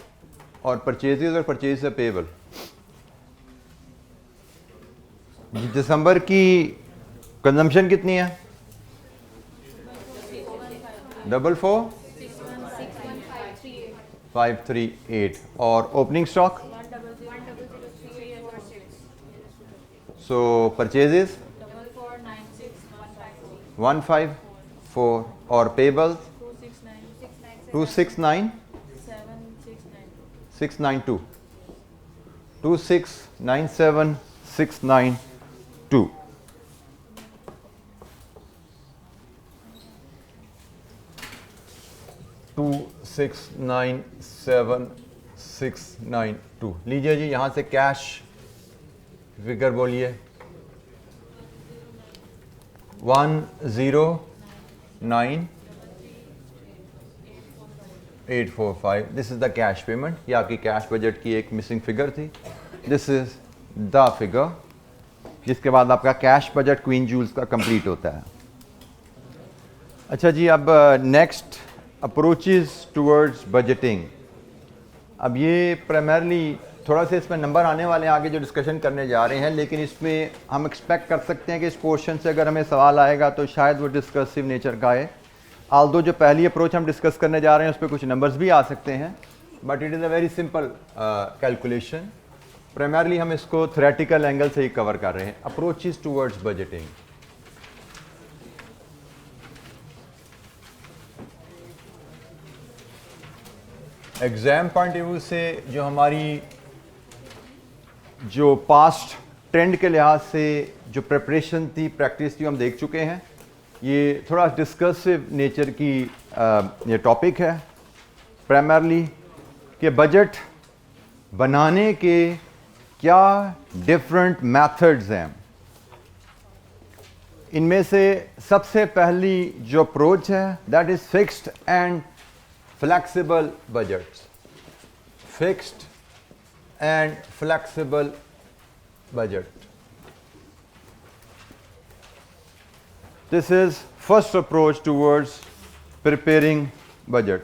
और परचेजेस और परचेज से पेबल। दिसंबर की कंजम्पशन कितनी है, 44,538, और ओपनिंग स्टॉक, सो परचेजेस 154, और पेबल 269,692, 2697692 2697692 लीजिए जी, यहां से कैश फिगर बोलिए 109845। This is the cash payment. ये आपकी कैश बजट की एक मिसिंग फिगर थी। दिस इज द फिगर, जिसके बाद आपका कैश बजट क्वीन जूल्स का कंप्लीट होता है। अच्छा जी, अब नेक्स्ट अप्रोचेस टुवर्ड्स बजटिंग। अब ये प्राइमरली थोड़ा सा इसमें नंबर आने वाले हैं आगे जो डिस्कशन करने जा रहे हैं, लेकिन इसमें हम एक्सपेक्ट कर सकते हैं कि इस पोर्शन से अगर हमें सवाल आएगा तो शायद वो डिस्कसिव नेचर का है। आल्दो जो पहली अप्रोच हम डिस्कस करने जा रहे हैं उस पर कुछ नंबर्स भी आ सकते हैं, but it is a very simple calculation. Primarily हम इसको थ्योरेटिकल एंगल से ही कवर कर रहे हैं। Approaches towards budgeting. Exam point of view से जो हमारी जो पास्ट ट्रेंड के लिहाज से जो प्रिपरेशन थी, प्रैक्टिस थी, हम देख चुके हैं। ये थोड़ा डिस्कसिव नेचर की ये टॉपिक है प्राइमरली कि बजट बनाने के क्या डिफरेंट मेथड्स हैं। इनमें से सबसे पहली जो अप्रोच है that is fixed and flexible budgets. Fixed and flexible budget. This is first approach towards preparing budget.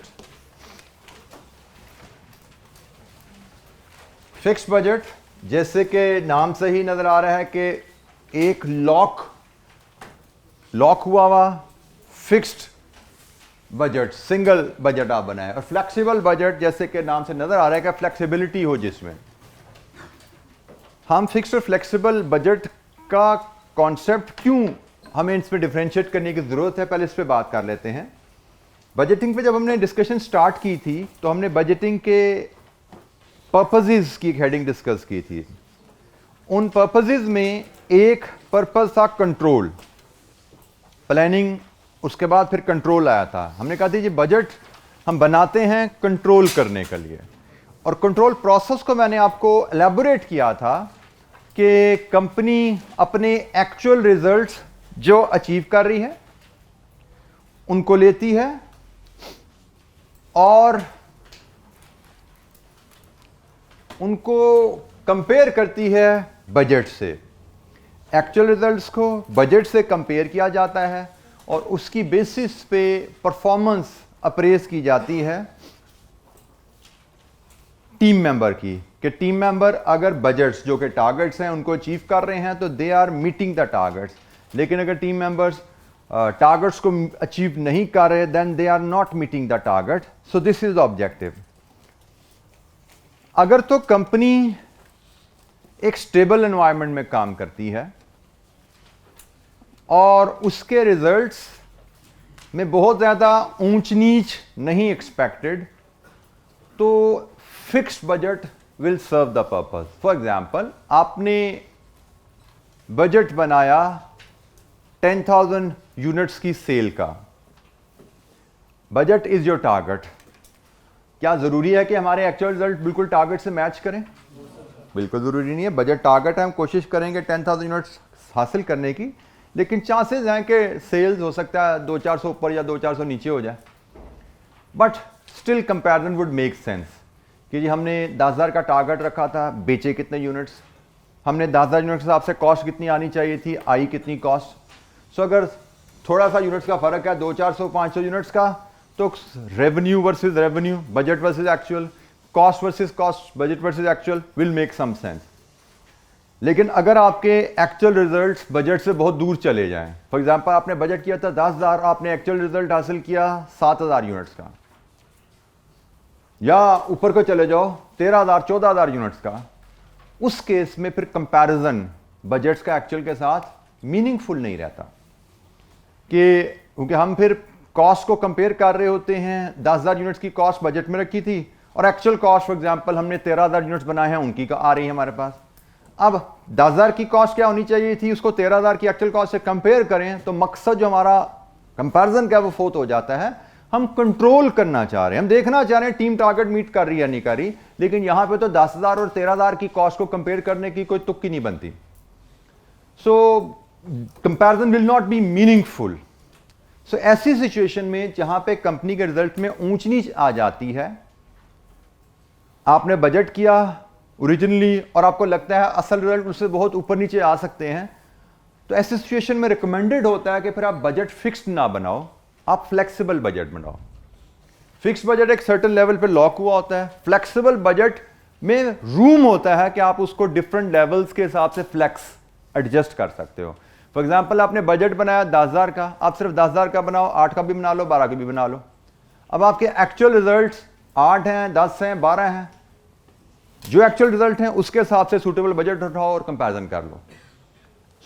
Fixed budget, जैसे कि नाम से ही नजर आ रहा है कि एक लॉक हुआ फिक्स्ड बजट, सिंगल बजट आप बनाए। और फ्लेक्सिबल बजट जैसे कि नाम से नजर आ रहा है कि फ्लेक्सिबिलिटी हो जिसमें। हम फिक्स्ड और फ्लेक्सिबल बजट का कॉन्सेप्ट क्यों हमें इसमें डिफरेंशिएट करने की ज़रूरत है, पहले इस पे बात कर लेते हैं। बजटिंग पे जब हमने डिस्कशन स्टार्ट की थी तो हमने बजटिंग के पर्पसेस की एक हेडिंग डिस्कस की थी। उन पर्पसेस में एक पर्पस था कंट्रोल, प्लानिंग, उसके बाद फिर कंट्रोल आया था। हमने कहा था ये बजट हम बनाते हैं कंट्रोल करने के लिए, और कंट्रोल प्रोसेस को मैंने आपको एलैबोरेट किया था कि कंपनी अपने एक्चुअल रिजल्ट्स जो अचीव कर रही है उनको लेती है और उनको कंपेयर करती है बजट से। एक्चुअल रिजल्ट्स को बजट से कंपेयर किया जाता है और उसकी बेसिस पे परफॉर्मेंस अप्रेज की जाती है टीम मेंबर की, कि टीम मेंबर अगर बजट्स जो कि टारगेट्स हैं उनको अचीव कर रहे हैं तो they are meeting the targets. लेकिन अगर टीम मेंबर्स टारगेट्स को अचीव नहीं कर रहे then they are not meeting the target. So this is the objective. अगर तो कंपनी एक स्टेबल एनवायरनमेंट में काम करती है और उसके रिजल्ट्स में बहुत ज़्यादा ऊंच नीच नहीं एक्सपेक्टेड, तो fixed budget will serve the purpose. For example, आपने बजट बनाया 10,000 यूनिट्स की सेल का। Budget is your target. क्या जरूरी है कि हमारे एक्चुअल रिजल्ट बिल्कुल टारगेट से मैच करें? बिल्कुल जरूरी नहीं है। बजट टारगेट है, हम कोशिश करेंगे 10,000 यूनिट्स हासिल करने की, लेकिन चांसेस हैं कि सेल्स हो सकता है 200-400 ऊपर या 200-400 नीचे हो जाए। But still comparison would make sense कि जी हमने 10,000 का टारगेट रखा था, बेचे कितने यूनिट्स, हमने 10,000 यूनिट्स के हिसाब से कॉस्ट कितनी आनी चाहिए थी, आई कितनी कॉस्ट। सो अगर थोड़ा सा यूनिट्स का फर्क है 200-400-500 यूनिट्स का, तो revenue versus revenue, budget versus actual, cost versus cost, budget versus actual will make some sense. लेकिन अगर आपके एक्चुअल रिजल्ट्स बजट से बहुत दूर चले जाएं, फॉर एग्जांपल आपने बजट किया था 10,000, आपने एक्चुअल रिजल्ट हासिल किया 7,000 यूनिट्स का, या ऊपर को चले जाओ 13,000-14,000 यूनिट्स का, उस केस में फिर कंपैरिजन बजट्स का एक्चुअल के साथ मीनिंगफुल नहीं रहता, क्योंकि हम फिर कॉस्ट को कंपेयर कर रहे होते हैं। 10,000 यूनिट्स की कॉस्ट बजट में रखी थी और एक्चुअल कॉस्ट फॉर एग्जांपल हमने 13,000 यूनिट्स बनाए हैं, उनकी का आ रही है हमारे पास। अब 10,000 की कॉस्ट क्या होनी चाहिए थी, उसको 13,000 की एक्चुअल कॉस्ट से कंपेयर करें तो मकसद जो हमारा कंपैरिजन का वो फोत हो जाता है। हम कंट्रोल करना चाह रहे हैं, हम देखना चाह रहे हैं टीम टारगेट मीट कर रही है नहीं कर रही, लेकिन यहां पे तो 10,000 और 13,000 की कॉस्ट को कंपेयर करने की कोई तुक्की नहीं बनती। So comparison will not be meaningful. So ऐसी सिचुएशन में जहां पे कंपनी के रिजल्ट में ऊंच नीच आ जाती है, आपने बजट किया ओरिजिनली और आपको लगता है असल रिजल्ट उससे बहुत ऊपर नीचे आ सकते हैं, तो ऐसी सिचुएशन में रिकमेंडेड होता है कि फिर आप बजट फिक्स्ड ना बनाओ, आप फ्लेक्सिबल बजट बनाओ। फिक्स बजट एक सर्टेन लेवल पे लॉक हुआ होता है, फ्लेक्सिबल बजट में रूम होता है कि आप उसको डिफरेंट लेवल्स के हिसाब से फ्लेक्स एडजस्ट कर सकते हो। फॉर एग्जांपल आपने बजट बनाया 10,000 का, आप सिर्फ 10,000 का बनाओ, 8 का भी बना लो, 12 का भी बना लो। अब आपके एक्चुअल रिजल्ट्स 8 हैं, 10 हैं, 12 हैं, जो एक्चुअल रिजल्ट हैं उसके हिसाब से सूटेबल बजट उठाओ और कंपैरिजन कर लो।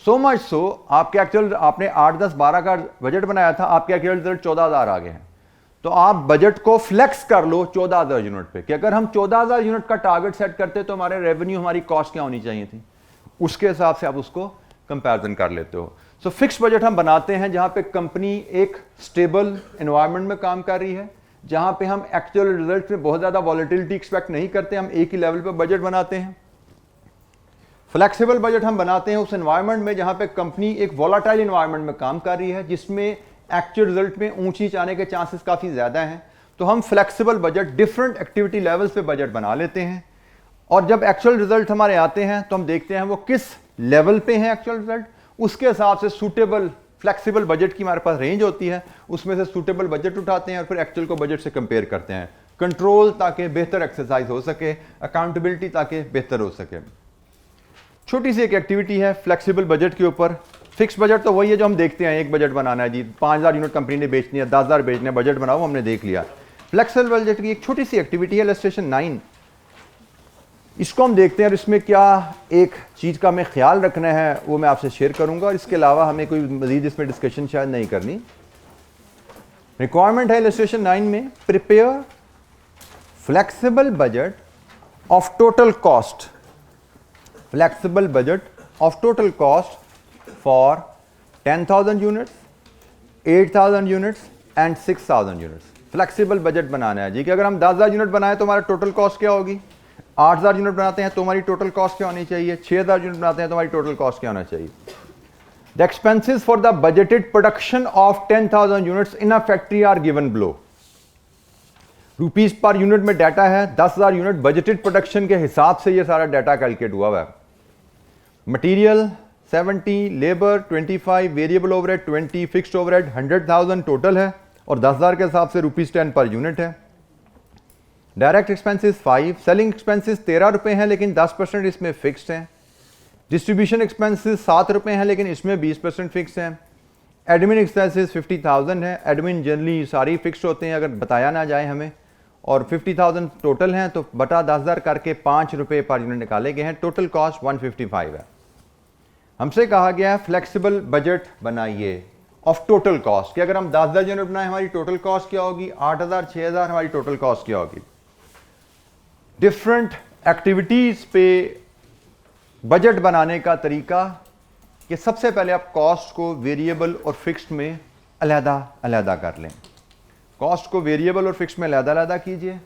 सो मच सो आपके एक्चुअल आपने 8, 10, 12 का बजट बनाया था, आपके एक्चुअल रिजल्ट 14,000 आ गए हैं, तो आप बजट को फ्लेक्स कर लो 14,000 यूनिट पे कि अगर हम 14,000 यूनिट का टारगेट सेट करते तो हमारे रेवेन्यू, हमारी कॉस्ट क्या होनी चाहिए थी, उसके हिसाब से आप उसको कंपैरिजन कर लेते हो। सो फिक्स बजट हम बनाते हैं जहां पे कंपनी एक स्टेबल एनवायरनमेंट में काम कर रही है, जहां पे हम एक्चुअल रिजल्ट में बहुत ज्यादा वॉलेटिलिटी एक्सपेक्ट नहीं करते, हम एक ही लेवल पे बजट बनाते हैं। फ्लेक्सिबल बजट हम बनाते हैं उस एनवायरनमेंट में जहां पे कंपनी एक वॉलेटाइल एनवायरनमेंट में काम कर रही है, जिसमें एक्चुअल रिजल्ट में ऊंची जाने के चांसेस काफी ज्यादा हैं, तो हम flexible budget different activity levels पे बजट बना लेते हैं। और जब एक्चुअल रिजल्ट हमारे आते हैं तो हम देखते हैं वो किस लेवल पे हैं एक्चुअल रिजल्ट, उसके हिसाब से सूटेबल फ्लेक्सिबल बजट की हमारे पास रेंज होती है, उसमें से सूटेबल बजट उठाते हैं और फिर एक्चुअल को बजट से कंपेयर करते हैं। कंट्रोल ताकि बेहतर एक्सरसाइज हो सके, अकाउंटेबिलिटी ताकि बेहतर हो सके। छोटी सी एक एक्टिविटी है फ्लेक्सिबल बजट के ऊपर। फिक्स बजट तो वही है जो हम देखते हैं, एक बजट बनाना है जी, 5,000 यूनिट कंपनी ने बेचनी है, 10,000 बेचने, बजट बनाओ, हमने देख लिया। फ्लेक्सिबल बजट की एक छोटी सी एक्टिविटी है इलस्ट्रेशन 9, इसको हम देखते हैं और इसमें क्या एक चीज़ का हमें ख्याल रखना है वो मैं आपसे शेयर करूंगा, और इसके अलावा हमें कोई मजीद इसमें डिस्कशन शायद नहीं करनी। रिक्वायरमेंट है इलस्ट्रेशन 9 में, prepare flexible budget of total cost, flexible budget of total cost for 10,000 units, 8,000 units and 6,000 units. Flexible budget बनाना है जी कि अगर हम 10,000 यूनिट बनाए तो हमारा टोटल कॉस्ट क्या होगी, 8,000 यूनिट बनाते हैं तो हमारी टोटल कॉस्ट क्या होनी चाहिए, 6,000 यूनिट बनाते हैं तो हमारी टोटल कॉस्ट क्या होना चाहिए। The expenses for the budgeted production of 10,000 units in a factory are given below. Rupees per unit में डाटा है, 10,000 यूनिट बजटेड प्रोडक्शन के हिसाब से ये सारा डाटा कैलकुलेट हुआ है। Material 70, labour 25, variable overhead 20, fixed overhead 100,000 total है और 10,000 के हिसाब से ₹10 पर यूनिट है। डायरेक्ट एक्सपेंसेस 5, सेलिंग एक्सपेंसेस 13 रुपए हैं लेकिन 10% इसमें फिक्स्ड हैं। डिस्ट्रीब्यूशन एक्सपेंसेस 7 रुपए हैं लेकिन इसमें 20% फिक्स हैं। एडमिन एक्सपेंसेस 50,000 है, एडमिन जनरली सारी फिक्स्ड होते हैं अगर बताया ना जाए हमें, और 50,000 टोटल हैं तो बटा 10,000 करके 5 रुपए पर यूनिट निकाले गए हैं। टोटल कॉस्ट 155 है। हमसे कहा गया है फ्लेक्सिबल बजट बनाइए ऑफ टोटल कॉस्ट कि अगर हम 10,000 यूनिट बनाए हमारी टोटल कॉस्ट क्या होगी, 8,000, 6,000 हमारी टोटल कॉस्ट क्या होगी। डिफरेंट एक्टिविटीज पे बजट बनाने का तरीका कि सबसे पहले आप कॉस्ट को वेरिएबल और फिक्स्ड में अलहदा अलहदा कर लें। कॉस्ट को वेरिएबल और फिक्स्ड में अलहदा अलहदा कीजिए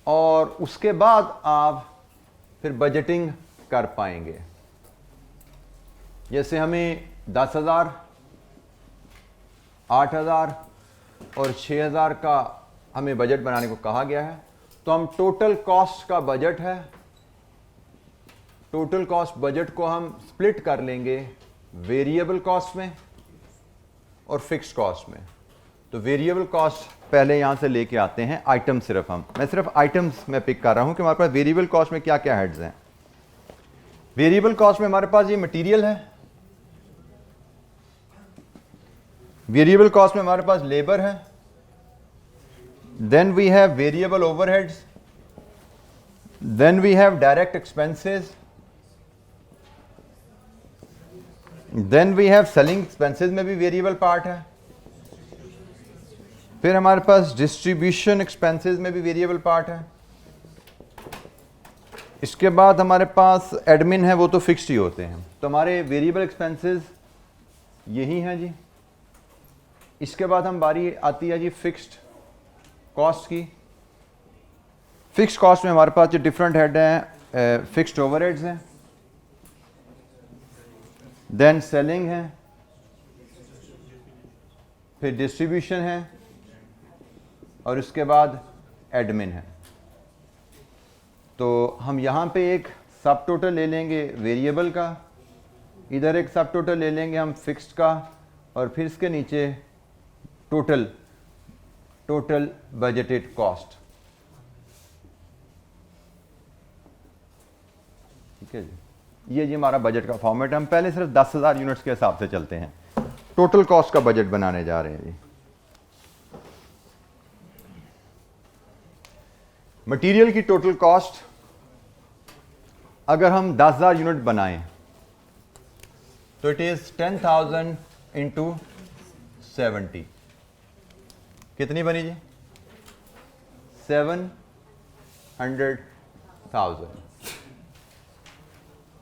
और उसके बाद आप फिर बजटिंग कर पाएंगे। जैसे हमें 10,000, 8,000 और 6,000 का हमें बजट बनाने को कहा गया है, तो हम टोटल कॉस्ट का बजट है, टोटल कॉस्ट बजट को हम स्प्लिट कर लेंगे वेरिएबल कॉस्ट में और फिक्स्ड कॉस्ट में। तो वेरिएबल कॉस्ट पहले यहां से लेके आते हैं, आइटम सिर्फ मैं सिर्फ आइटम्स में पिक कर रहा हूं कि हमारे पास वेरिएबल कॉस्ट में क्या क्या हेड्स हैं। वेरिएबल कॉस्ट में हमारे पास ये मटेरियल है, वेरिएबल कॉस्ट में हमारे पास लेबर है, then we have variable overheads, then we have direct expenses, then we have selling expenses में भी variable part है, फिर हमारे पास distribution expenses में भी variable part है, इसके बाद हमारे पास एडमिन है, वो तो फिक्स्ड ही होते हैं। तो हमारे वेरिएबल एक्सपेंसेस यही हैं जी। इसके बाद हम बारी आती है जी फिक्स्ड कॉस्ट की। फिक्स्ड कॉस्ट में हमारे पास जो डिफरेंट हेड हैं, फिक्स्ड ओवरहेड्स हैं, देन सेलिंग है, फिर डिस्ट्रीब्यूशन है और इसके बाद एडमिन है। तो हम यहाँ पे एक सब टोटल ले लेंगे वेरिएबल का, इधर एक सब टोटल ले लेंगे हम फिक्स्ड का, और फिर इसके नीचे टोटल बजटेड कॉस्ट। ठीक है जी, ये जी हमारा बजट का फॉर्मेट है। हम पहले सिर्फ 10,000 यूनिट्स के हिसाब से चलते हैं, टोटल कॉस्ट का बजट बनाने जा रहे हैं जी। मटेरियल की टोटल कॉस्ट अगर हम 10,000 यूनिट बनाएं तो इट इज 10,000 इंटू 70। कितनी बनी जी? 700,000।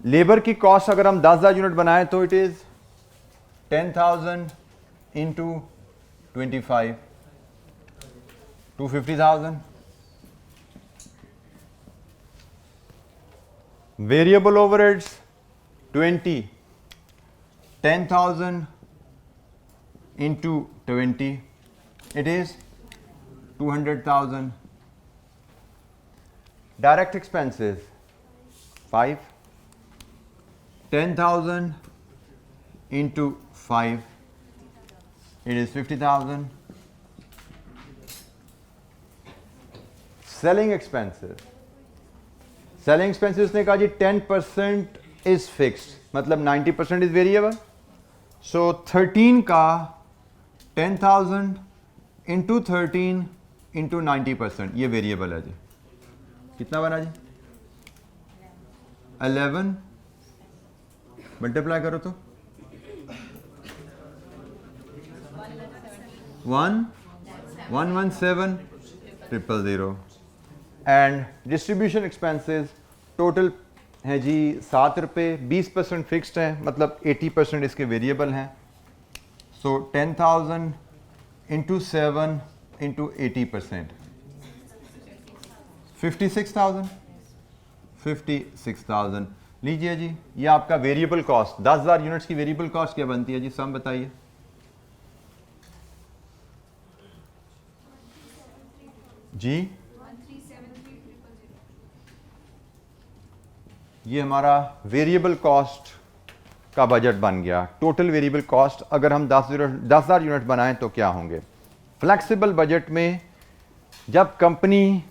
लेबर की कॉस्ट अगर हम 10,000 यूनिट बनाएं तो it is 10,000 into 25, 250,000। Variable overheads 20, 10,000 into 20, it is 200,000. Direct expenses 5, 10,000 into 5, it is 50,000. Selling expenses ने कहा जी 10% इज फिक्स्ड, मतलब 90% इज वेरिएबल। सो 13 का 10,000 इंटू 13 इंटू 90%, ये वेरिएबल है जी। कितना बना जी? 11 मल्टीप्लाई करो तो 1,117,000। एंड डिस्ट्रीब्यूशन एक्सपेंसेस टोटल है जी 7 रुपये, 20% फिक्स्ड है, मतलब 80% इसके वेरिएबल हैं। सो 10,000 इंटू 7 इंटू 80%, 56,000। लीजिए जी, ये आपका वेरिएबल कॉस्ट, 10,000 यूनिट्स की वेरिएबल कॉस्ट क्या बनती है जी? सम बताइए। जी ये हमारा वेरिएबल कॉस्ट का बजट बन गया। टोटल वेरिएबल कॉस्ट अगर हम 10,000 यूनिट बनाएं तो क्या होंगे? फ्लेक्सिबल बजट में जब कंपनी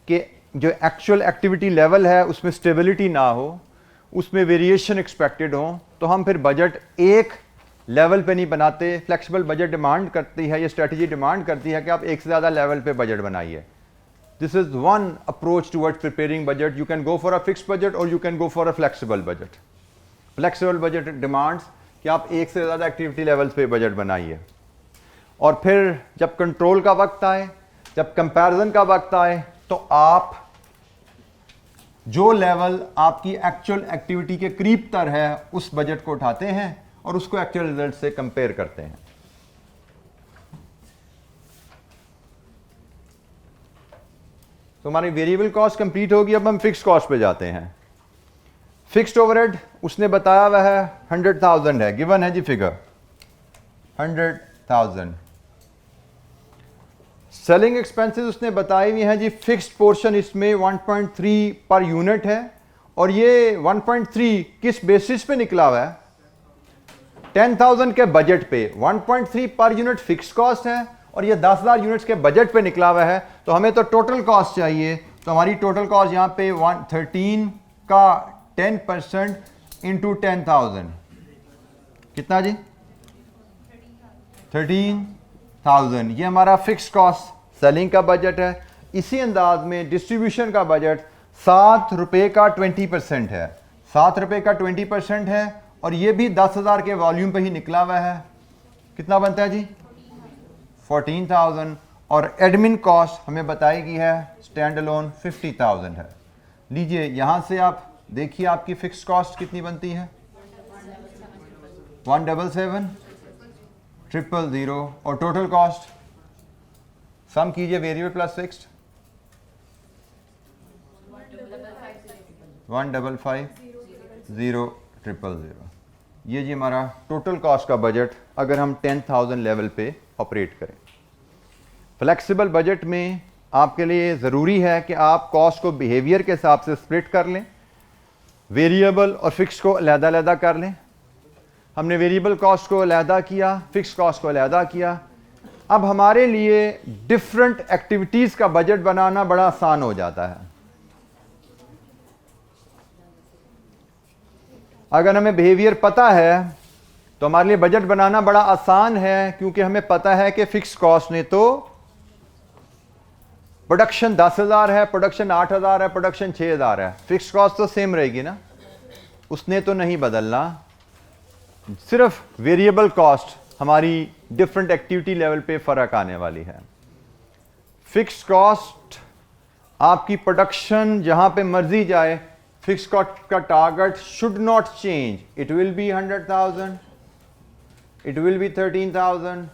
के जो एक्चुअल एक्टिविटी लेवल है उसमें स्टेबिलिटी ना हो, उसमें वेरिएशन एक्सपेक्टेड हो, तो हम फिर बजट एक लेवल पे नहीं बनाते। फ्लेक्सिबल बजट डिमांड करती है, ये स्ट्रेटजी डिमांड करती है कि आप एक से ज़्यादा लेवल पे बजट बनाइए। This is one approach towards preparing budget. You can go for a fixed budget or you can go for a flexible budget. Flexible budget demands कि आप एक से ज़्यादा एक्टिविटी लेवल्स पे बजट बनाइए, और फिर जब कंट्रोल का वक्त आए, जब कंपैरिजन का वक्त आए, तो आप जो लेवल आपकी एक्चुअल एक्टिविटी के करीब तर है उस बजट को उठाते हैं और उसको एक्चुअल रिजल्ट से कंपेयर करते हैं। तो हमारी वेरिएबल कॉस्ट कंप्लीट होगी। अब हम फिक्स्ड कॉस्ट पे जाते हैं। फिक्स्ड ओवरहेड उसने बताया हुआ है 100,000 है, गिवन है जी फिगर 100,000। सेलिंग एक्सपेंसेस उसने बताई हुई हैं जी, फिक्स्ड पोर्शन इसमें 1.3 पर यूनिट है, और ये 1.3 किस बेसिस पे निकला हुआ है? 10,000 के बजट पे 1.3 पर यूनिट फिक्स्ड कॉस्ट है, और ये 10,000 यूनिट्स के बजट पे निकला हुआ है। तो हमें तो टोटल कॉस्ट चाहिए, तो हमारी टोटल कॉस्ट यहाँ पे 13 का 10% इंटू 10,000 कितना जी? 13,000। ये हमारा फिक्स्ड कॉस्ट सेलिंग का बजट है। इसी अंदाज में डिस्ट्रीब्यूशन का बजट 7 रुपये का 20% है, 7 रुपये का 20% है, और ये भी 10,000 के वॉल्यूम पे ही निकला हुआ है। कितना बनता है जी? 14,000। और एडमिन कॉस्ट हमें बताई गई है स्टैंड अलोन 50,000 है। लीजिए यहां से आप देखिए आपकी फिक्स कॉस्ट कितनी बनती है 177 000 और टोटल कॉस्ट सम कीजिए वेरिएबल प्लस फिक्स्ड 155,000,000 ये जी हमारा टोटल कॉस्ट का बजट अगर हम 10,000 लेवल पे ऑपरेट करें। फ्लेक्सिबल बजट में आपके लिए ज़रूरी है कि आप कॉस्ट को बिहेवियर के हिसाब से स्प्लिट कर लें, वेरिएबल और फिक्स को अलग-अलग कर लें। हमने वेरिएबल कॉस्ट को अलग किया, फिक्स कॉस्ट को अलग किया। अब हमारे लिए डिफरेंट एक्टिविटीज़ का बजट बनाना बड़ा आसान हो जाता है। अगर हमें बिहेवियर पता है तो हमारे लिए बजट बनाना बड़ा आसान है, क्योंकि हमें पता है कि फिक्स कॉस्ट ने तो प्रोडक्शन 10,000 है, प्रोडक्शन 8,000 है, प्रोडक्शन 6,000 है, फिक्स कॉस्ट तो सेम रहेगी ना, उसने तो नहीं बदलना। सिर्फ वेरिएबल कॉस्ट हमारी डिफरेंट एक्टिविटी लेवल पे फर्क आने वाली है। फिक्स कॉस्ट आपकी प्रोडक्शन जहां पे मर्जी जाए, फिक्स कॉस्ट का target should not change. It will be 100,000, it will be 13,000,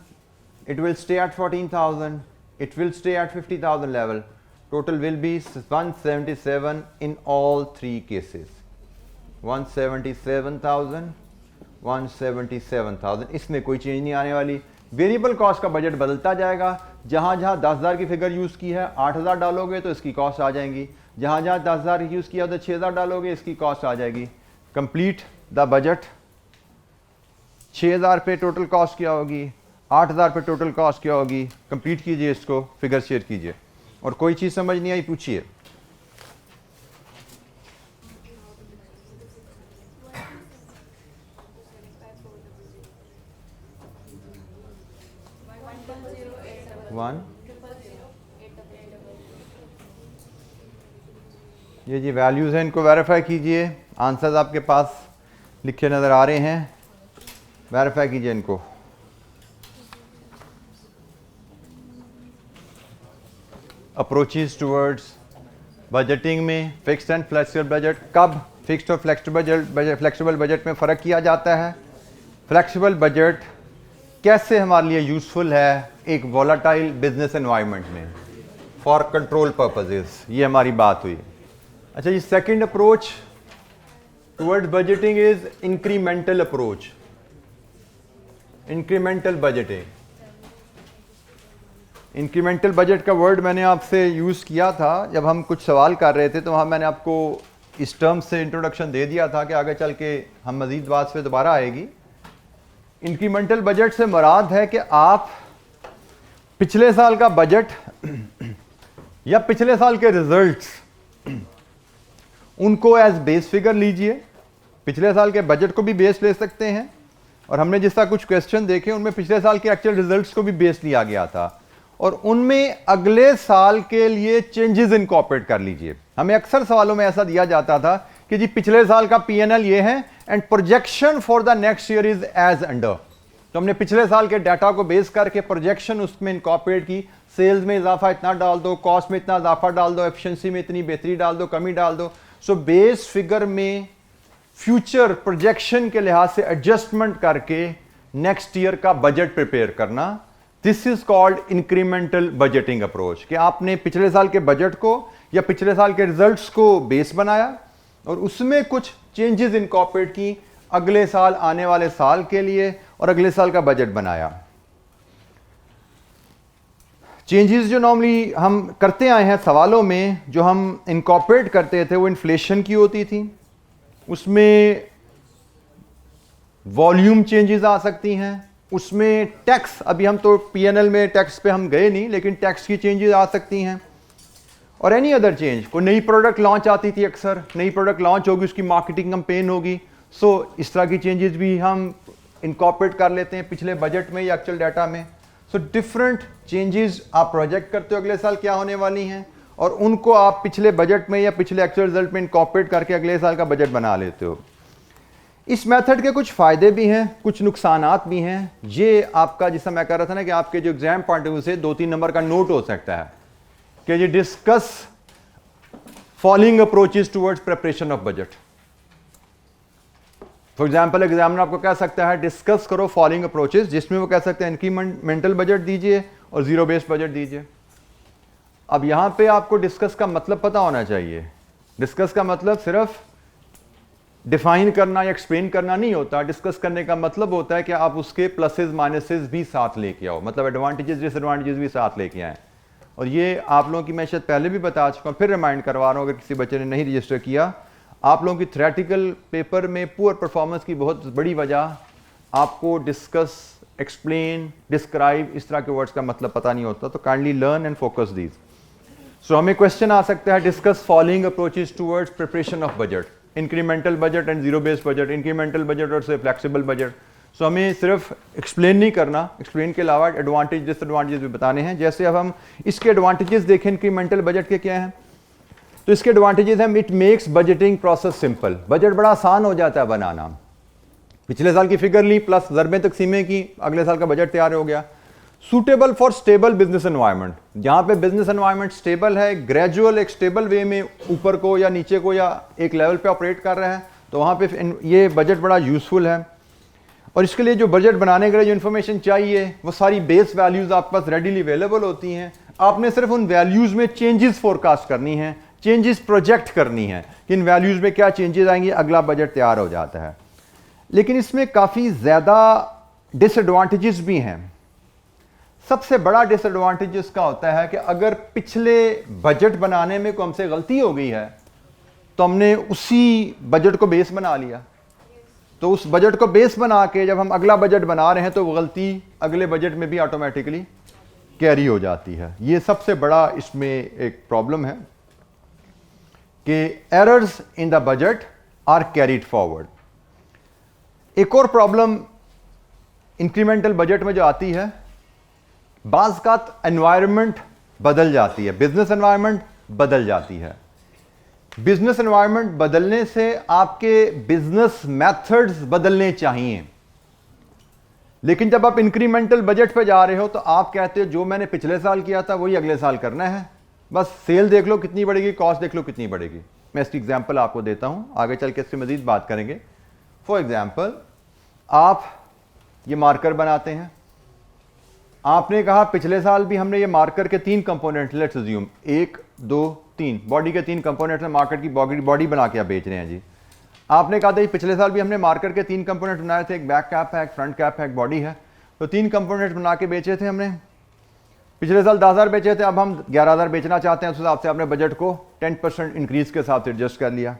it will stay at 14,000, it will stay at 50,000 level. Total will be 177 in all three cases. 177,000, 177,000, इसमें कोई change नहीं आने वाली। वेरिएबल कॉस्ट का budget बदलता जाएगा। जहां जहां 10,000 की फिगर यूज की है 8,000 डालोगे तो इसकी कॉस्ट आ जाएंगी, जहां जहां 10,000 यूज किया तो 6,000 डालोगे, इसकी कॉस्ट आ जाएगी। Complete the budget. 6,000 पे टोटल कॉस्ट क्या होगी, 8,000 पे टोटल कॉस्ट क्या होगी। कंप्लीट कीजिए इसको, फिगर शेयर कीजिए, और कोई चीज़ समझ नहीं आई पूछिए। ये जी वैल्यूज़ हैं, इनको वेरीफाई कीजिए। आंसर्स आपके पास लिखे नज़र आ रहे हैं, वेरीफाई कीजिए इनको। अप्रोचेस टुवर्ड्स बजटिंग में फिक्स्ड एंड फ्लेक्सिबल बजट। कब फिक्स्ड और फ्लेक्सिबल बजट में फ़र्क किया जाता है? फ्लेक्सिबल बजट कैसे हमारे लिए यूज़फुल है एक वॉलेटाइल बिजनेस एनवायरनमेंट में, फॉर कंट्रोल पर्पसेस, ये हमारी बात हुई। अच्छा, ये second approach towards budgeting is incremental approach. Incremental budgeting, incremental budget का वर्ड मैंने आपसे यूज़ किया था जब हम कुछ सवाल कर रहे थे, तो वहाँ मैंने आपको इस टर्म से इंट्रोडक्शन दे दिया था कि आगे चल के हम मज़ीद बात पे दोबारा आएगी। इंक्रीमेंटल बजट से मुराद है कि आप पिछले साल का बजट या पिछले साल के रिजल्ट्स उनको एज बेस फिगर लीजिए। पिछले साल के बजट को भी बेस ले सकते हैं, और हमने जिस तरह कुछ क्वेश्चन देखे उनमें पिछले साल के एक्चुअल रिजल्ट्स को भी बेस लिया गया था, और उनमें अगले साल के लिए चेंजेस इनकॉर्पोरेट कर लीजिए। हमें अक्सर सवालों में ऐसा दिया जाता था कि जी पिछले साल का पीएनएल ये है and projection for the next year is as under. तो हमने पिछले साल के डाटा को बेस करके प्रोजेक्शन उसमें इनकॉर्पोरेट की। सेल्स में इजाफा इतना डाल दो, कॉस्ट में इतना इजाफा डाल दो, एफिशिएंसी में इतनी बेहतरी डाल दो, कमी डाल दो। सो बेस फिगर में फ्यूचर प्रोजेक्शन के लिहाज से एडजस्टमेंट करके नेक्स्ट ईयर का बजट प्रिपेयर करना, this is called incremental budgeting approach. कि आपने पिछले साल के बजट को या पिछले साल के रिजल्ट्स को बेस बनाया और उसमें कुछ चेंजेस इनकॉर्पोरेट की अगले साल आने वाले साल के लिए, और अगले साल का बजट बनाया। चेंजेस जो नॉर्मली हम करते आए हैं सवालों में, जो हम इनकॉर्पोरेट करते थे, वो इन्फ्लेशन की होती थी, उसमें वॉल्यूम चेंजेस आ सकती हैं, उसमें टैक्स, अभी हम तो पीएनएल में टैक्स पे हम गए नहीं, लेकिन टैक्स की चेंजेस आ सकती हैं, और एनी अदर चेंज। कोई नई प्रोडक्ट लॉन्च आती थी, अक्सर नई प्रोडक्ट लॉन्च होगी, उसकी मार्केटिंग कैंपेन होगी, सो इस तरह की चेंजेस भी हम इनकॉर्पोरेट कर लेते हैं पिछले बजट में या एक्चुअल डाटा में। सो डिफरेंट चेंजेस आप प्रोजेक्ट करते हो अगले साल क्या होने वाली हैं, और उनको आप पिछले बजट में या पिछले एक्चुअल रिजल्ट में इनकॉर्पोरेट करके अगले साल का बजट बना लेते हो। इस मेथड के कुछ फ़ायदे भी हैं, कुछ नुकसानात भी हैं। ये आपका, जिससे मैं कह रहा था ना कि आपके जो एग्जाम पॉइंट ऑफ व्यू से 2-3 नंबर का नोट हो सकता है कि ये discuss following approaches towards preparation of budget. For example examiner आपको कह सकता है डिस्कस करो फॉलोइंग अप्रोचेस, जिसमें वो कह सकते हैं इंक्रीमेंटल बजट दीजिए और जीरो बेस्ड बजट दीजिए। अब यहां पे आपको डिस्कस का मतलब पता होना चाहिए। डिस्कस का मतलब सिर्फ डिफाइन करना या एक्सप्लेन करना नहीं होता। डिस्कस करने का मतलब होता है कि आप उसके प्लसेस माइनसेस भी साथ लेके आओ, मतलब एडवांटेजेस डिसएडवांटेजेस भी साथ लेके आए। और ये आप लोगों की मैं शायद पहले भी बता चुका हूं, फिर रिमाइंड करवा रहा हूं अगर किसी बच्चे ने नहीं रजिस्टर किया। आप लोगों की थ्योरेटिकल पेपर में पुअर परफॉर्मेंस की बहुत बड़ी वजह आपको डिस्कस, एक्सप्लेन, डिस्क्राइब इस तरह के वर्ड्स का मतलब पता नहीं होता। तो kindly learn and focus these. So हमें क्वेश्चन आ सकता है discuss following approaches towards preparation of budget, incremental budget and zero based budget, incremental budget और से फ्लेक्सिबल बजट। सो हमें सिर्फ एक्सप्लेन नहीं करना, एक्सप्लेन के अलावा एडवांटेज डिसएडवांटेजेस भी बताने हैं। जैसे अब हम इसके एडवांटेजेस देखें इंक्रीमेंटल बजट के क्या हैं, तो इसके एडवांटेजेस हैं it makes budgeting process simple. Budget बड़ा आसान हो जाता है बनाना। पिछले साल की फिगर ली प्लस ज़रबें तकसीमें की, अगले साल का बजट तैयार हो गया। Suitable for stable business environment, जहां पे बिजनेस एनवायरनमेंट स्टेबल है, ग्रेजुअल एक स्टेबल वे में ऊपर को या नीचे को या एक लेवल पे ऑपरेट कर रहा है, तो वहां पे ये बजट बड़ा यूजफुल है। और इसके लिए जो बजट बनाने के लिए जो इन्फॉर्मेशन चाहिए वो सारी बेस वैल्यूज आपके पास रेडीली अवेलेबल होती हैं। आपने सिर्फ उन वैल्यूज में चेंजेस फोरकास्ट करनी है, चेंजेस प्रोजेक्ट करनी है कि इन वैल्यूज में क्या चेंजेस आएंगे, अगला बजट तैयार हो जाता है। लेकिन इसमें काफ़ी ज़्यादा डिसएडवांटेजेस भी हैं। सबसे बड़ा डिसएडवांटेज इसका होता है कि अगर पिछले बजट बनाने में कोई हमसे गलती हो गई है तो हमने उसी बजट को बेस बना लिया, तो उस बजट को बेस बना के जब हम अगला बजट बना रहे हैं तो वो गलती अगले बजट में भी ऑटोमेटिकली कैरी हो जाती है। ये सबसे बड़ा इसमें एक प्रॉब्लम है कि errors in the budget are carried forward. एक और प्रॉब्लम इंक्रीमेंटल बजट में जो आती है, बाज़ का एनवायरनमेंट बदल जाती है, बिजनेस एनवायरनमेंट बदल जाती है। बिजनेस एनवायरनमेंट बदलने से आपके बिजनेस मेथड्स बदलने चाहिए। लेकिन जब आप इंक्रीमेंटल बजट पे जा रहे हो तो आप कहते हो जो मैंने पिछले साल किया था वही अगले साल करना है, बस सेल देख लो कितनी बढ़ेगी, कॉस्ट देख लो कितनी बढ़ेगी। मैं इसकी एग्जांपल आपको देता हूं, आगे चल के इससे मजीद बात करेंगे। फॉर एग्जांपल आप ये मार्कर बनाते हैं, आपने कहा पिछले साल भी हमने ये मार्कर के 3 कंपोनेंट, लेट्स अज्यूम 1 2 3 बॉडी के 3 कंपोनेंट में मार्कर की बॉडी बना के आप बेच रहे हैं जी। आपने कहा था पिछले साल भी हमने मार्कर के 3 कंपोनेंट बनाए थे, एक बैक कैप है, एक फ्रंट कैप है, एक बॉडी है, तो 3 कंपोनेंट बना के बेचे थे हमने। पिछले साल 10,000 बेचे थे, अब हम 11,000 बेचना चाहते हैं। उस हिसाब से आपने बजट को 10% इंक्रीज के हिसाब से एडजस्ट कर लिया।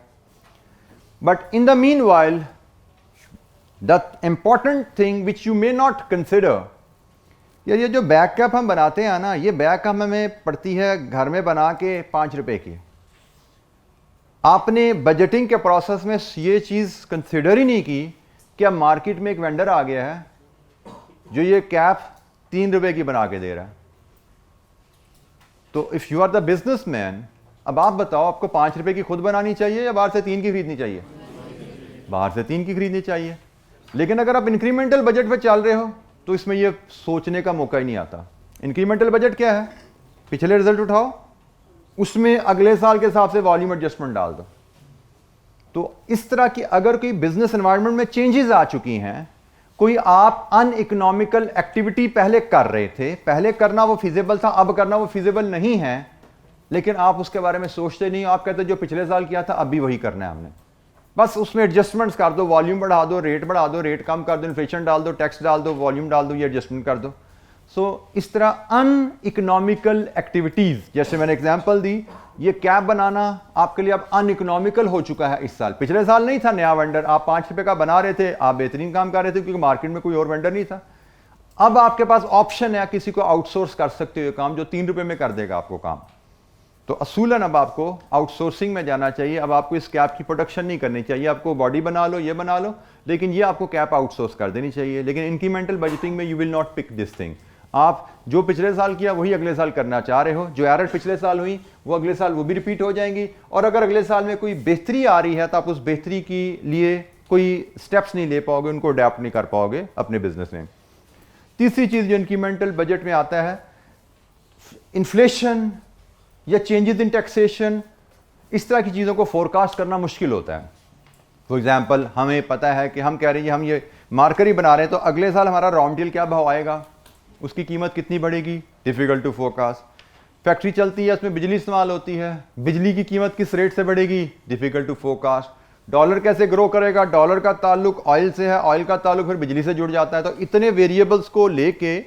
But in the mean while the important thing which you may not consider, ये जो बैक कैप हम बनाते हैं ना, ये बैक कैप हमें पड़ती है घर में बना के 5 रुपए की। आपने बजटिंग के प्रोसेस में ये चीज़ कंसिडर ही नहीं की कि अब मार्केट में एक वेंडर आ गया है जो ये कैप 3 रुपए की बना के दे रहा है। तो if you are the businessman, अब आप बताओ आपको 5 रुपए की खुद बनानी चाहिए या बाहर से 3 की खरीदनी चाहिए? बाहर से 3 की खरीदनी चाहिए। लेकिन अगर आप इंक्रीमेंटल बजट पे चल रहे हो तो इसमें यह सोचने का मौका ही नहीं आता। इंक्रीमेंटल बजट क्या है? पिछले रिजल्ट उठाओ, उसमें अगले साल के हिसाब से वॉल्यूम एडजस्टमेंट डाल दो। तो इस तरह की अगर कोई बिजनेस एनवायरनमेंट में चेंजेस आ चुकी हैं, कोई आप अनइकोनॉमिकल एक्टिविटी पहले कर रहे थे, पहले करना वो फिजिबल था, अब करना वो फिजिबल नहीं है, लेकिन आप उसके बारे में सोचते नहीं, आप कहते जो पिछले साल किया था अब भी वही करना है हमने, बस उसमें एडजस्टमेंट्स कर दो, वॉल्यूम बढ़ा दो, रेट कम कर दो, इन्फ्लेशन डाल दो, टैक्स डाल दो, वॉल्यूम डाल दो, ये एडजस्टमेंट कर दो। सो इस तरह अनइकोनॉमिकल एक्टिविटीज, जैसे मैंने एग्जांपल दी, ये कैप बनाना आपके लिए अब अनइकोनॉमिकल हो चुका है इस साल। पिछले साल नहीं था नया वेंडर, आप 5 रुपए का बना रहे थे, आप बेहतरीन काम कर रहे थे क्योंकि मार्केट में कोई और वेंडर नहीं था। अब आपके पास ऑप्शन है, किसी को आउटसोर्स कर सकते हो ये काम, जो 3 रुपए में कर देगा आपको काम। तो असूलन अब आपको आउटसोर्सिंग में जाना चाहिए। अब आपको इस कैप की प्रोडक्शन नहीं करनी चाहिए, आपको बॉडी बना लो, ये बना लो, लेकिन ये आपको कैप आउटसोर्स कर देनी चाहिए। लेकिन इंक्रीमेंटल बजटिंग में you will not pick this thing. आप जो पिछले साल किया वही अगले साल करना चाह रहे हो, जो एरर पिछले साल हुई वो अगले साल वो भी रिपीट हो जाएंगी, और अगर अगले साल में कोई बेहतरी आ रही है तो आप उस बेहतरी के लिए कोई स्टेप्स नहीं ले पाओगे, उनको अडेप्ट नहीं कर पाओगे अपने बिजनेस में। तीसरी चीज जो इंक्रीमेंटल बजट में आता है, इन्फ्लेशन या चेंजेस इन टैक्सेशन इस तरह की चीज़ों को फोरकास्ट करना मुश्किल होता है। फॉर एग्जाम्पल, हमें पता है कि हम कह रहे हैं हम ये मार्कर ही बना रहे हैं, तो अगले साल हमारा रॉ मटेरियल क्या भाव आएगा, उसकी कीमत कितनी बढ़ेगी, डिफिकल्ट टू फोरकास्ट। फैक्ट्री चलती है, उसमें बिजली इस्तेमाल होती है, बिजली की कीमत किस रेट से बढ़ेगी, डिफिकल्ट टू फोरकास्ट। डॉलर कैसे ग्रो करेगा, डॉलर का ताल्लुक ऑयल से है, ऑयल का ताल्लुक फिर बिजली से जुड़ जाता है। तो इतने वेरिएबल्स को लेके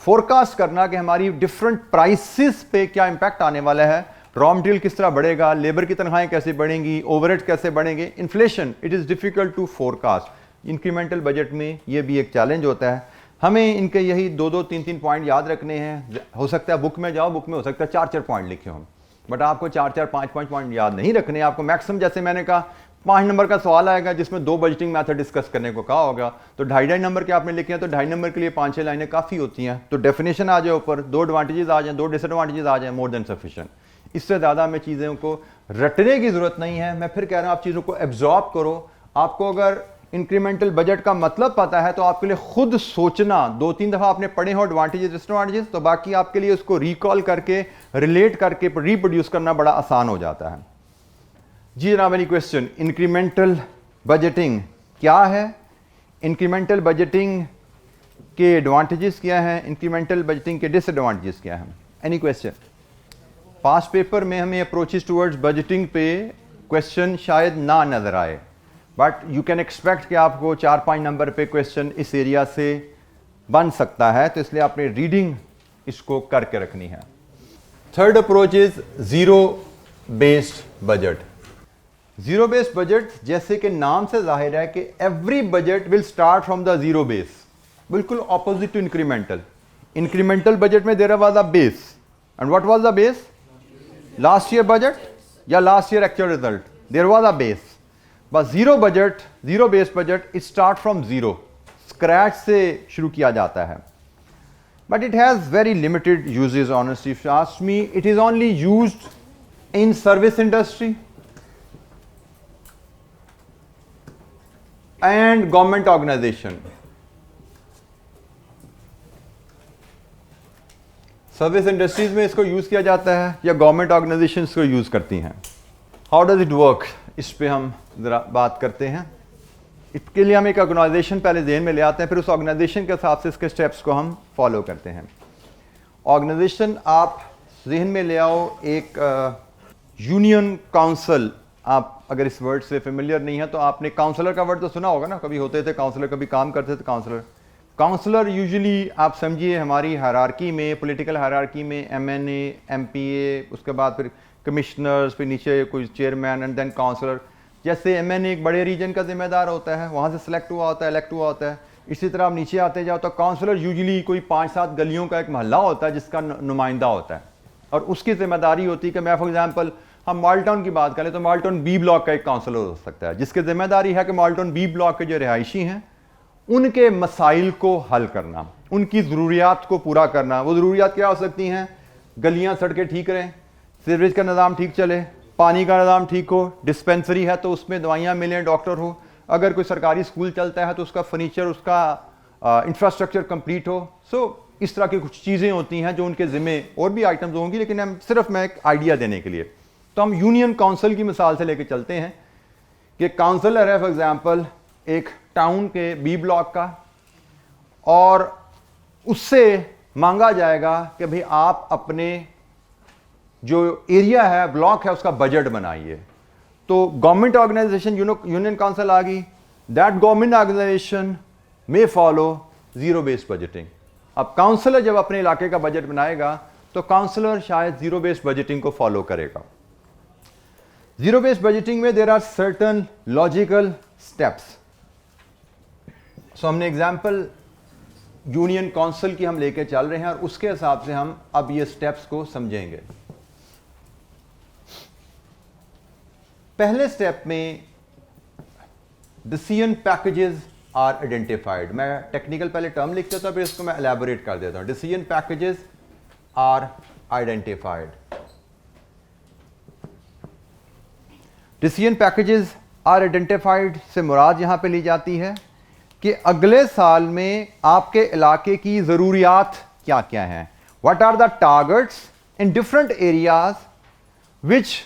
फोरकास्ट करना कि हमारी डिफरेंट प्राइसेस पे क्या इंपैक्ट आने वाला है, रॉ मटेरियल किस तरह बढ़ेगा, लेबर की तनख्वाहें कैसे बढ़ेंगी, ओवरहेड कैसे बढ़ेंगे, inflation, it is difficult to forecast. Incremental budget में ये भी एक चैलेंज होता है। हमें इनके यही 2-2, 3-3 पॉइंट याद रखने हैं। हो सकता है बुक में जाओ, बुक में हो सकता है 4-4 पॉइंट लिखे हों, बट आपको 4-4, 5-5 पॉइंट याद नहीं रखने। आपको मैक्सिमम, जैसे मैंने कहा, 5 नंबर का सवाल आएगा जिसमें 2 बजटिंग मेथड डिस्कस करने को कहा होगा, तो 2.5 नंबर के आपने लिखे हैं, तो 2.5 नंबर के लिए 5-6 लाइनें काफ़ी होती हैं। तो डेफिनेशन आ जाए ऊपर, 2 एडवांटेजेस आ जाए, 2 डिसएडवांटेजेस आ जाए, मोर देन सफिशिएंट। इससे ज़्यादा हमें चीज़ों को रटने की ज़रूरत नहीं है। मैं फिर कह रहा हूँ, आप चीज़ों को एब्जॉर्ब करो। आपको अगर इंक्रीमेंटल बजट का मतलब पता है तो आपके लिए खुद सोचना, 2-3 दफ़ा आपने पढ़े हो एडवांटेजेस डिसएडवांटेजेस, तो बाकी आपके लिए उसको रिकॉल करके, रिलेट करके रिप्रोड्यूस करना बड़ा आसान हो जाता है। जी जनाब, एनी क्वेश्चन? इंक्रीमेंटल बजटिंग क्या है, इंक्रीमेंटल बजटिंग के एडवांटेजेस क्या हैं, इंक्रीमेंटल बजटिंग के डिसएडवांटेजेस क्या हैं? Any question? पास्ट पेपर में हमें अप्रोचेस टुवर्ड्स बजटिंग पे क्वेश्चन शायद ना नजर आए, बट यू कैन एक्सपेक्ट कि आपको 4-5 नंबर पे क्वेश्चन इस एरिया से बन सकता है, तो इसलिए आपने रीडिंग इसको करके रखनी है। Third approach is zero based budget. Zero based budget, जैसे कि नाम से जाहिर है कि every budget will start from the zero base, बिल्कुल opposite to incremental. Incremental budget में there was a base, and what was the base? Last year budget या last year actual result, there was a base. बस zero budget, zero based budget, it start from zero, scratch से शुरू किया जाता है। But it has very limited uses honestly if you ask me. It is only used in service industry and government organization. Service industries में इसको use किया जाता है या गवर्नमेंट ऑर्गेनाइजेशन इसको यूज करती हैं। हाउ डज इट वर्क, इस पे हम जरा बात करते हैं। इसके लिए हम एक ऑर्गेनाइजेशन पहले ज़हन में ले आते हैं, फिर उस ऑर्गेनाइजेशन के हिसाब से इसके स्टेप्स को हम फॉलो करते हैं। ऑर्गेनाइजेशन आप ज़हन में ले आओ, एक यूनियन काउंसिल। आप अगर इस वर्ड से फेमिलियर नहीं है तो आपने काउंसलर का वर्ड तो सुना होगा ना, कभी होते थे काउंसलर, कभी काम करते थे काउंसलर। काउंसलर यूजुअली आप समझिए हमारी हायरार्की में, पॉलिटिकल हायरार्की में MNA, MPA, उसके बाद फिर कमिश्नर्स, फिर नीचे कोई चेयरमैन एंड देन काउंसलर। जैसे MNA एक बड़े रीजन का जिम्मेदार होता है, वहाँ से सेलेक्ट हुआ होता है, इलेक्ट हुआ होता है। इसी तरह आप नीचे आते जाओ तो काउंसलर यूजुअली कोई 5-7 गलियों का एक मोहल्ला होता है जिसका नुमाइंदा होता है, और उसकी जिम्मेदारी होती है कि मैं फॉर एग्जाम्पल हम मॉलटाउन की बात करें तो मॉलटाउन B ब्लॉक का एक काउंसलर हो सकता है, जिसकी जिम्मेदारी है कि मॉलटाउन B ब्लॉक के जो रिहायशी हैं उनके मसाइल को हल करना, उनकी ज़रूरियात को पूरा करना। वो ज़रूरियात क्या हो सकती हैं? गलियां सड़कें ठीक रहें, सीवरेज का निज़ाम ठीक चले, पानी का निज़ाम ठीक हो, डिस्पेंसरी है तो उसमें दवाइयाँ मिलें, डॉक्टर हो, अगर कोई सरकारी स्कूल चलता है तो उसका फर्नीचर, उसका इंफ्रास्ट्रक्चर कंप्लीट हो। सो इस तरह की कुछ चीज़ें होती हैं जो उनके ज़िम्मे, और भी आइटम्स होंगी लेकिन हम सिर्फ मैं एक आइडिया देने के लिए। तो हम यूनियन काउंसिल की मिसाल से लेके चलते हैं कि काउंसलर है फॉर एग्जांपल एक टाउन के B ब्लॉक का, और उससे मांगा जाएगा कि भाई आप अपने जो एरिया है, ब्लॉक है, उसका बजट बनाइए। तो गवर्नमेंट ऑर्गेनाइजेशन यूनियन काउंसिल आ गई। दैट गवर्नमेंट ऑर्गेनाइजेशन में फॉलो जीरो बेस्ड बजटिंग। अब काउंसलर जब अपने इलाके का बजट बनाएगा तो काउंसलर शायद जीरो बेस्ड बजटिंग को फॉलो करेगा। जीरो बेस्ड बजटिंग में there are certain logical steps. So हमने एग्जाम्पल यूनियन काउंसिल की हम लेके चल रहे हैं और उसके हिसाब से हम अब ये स्टेप्स को समझेंगे। पहले स्टेप में डिसीजन पैकेजेस आर आइडेंटिफाइड। मैं टेक्निकल पहले टर्म लिख देता हूं, फिर इसको मैं एलैबोरेट कर देता हूं। Decision packages are identified. Decision packages are identified से मुराद यहां पे ली जाती है कि अगले साल में आपके इलाके की ज़रूरियात क्या क्या हैं, what are the targets in different areas which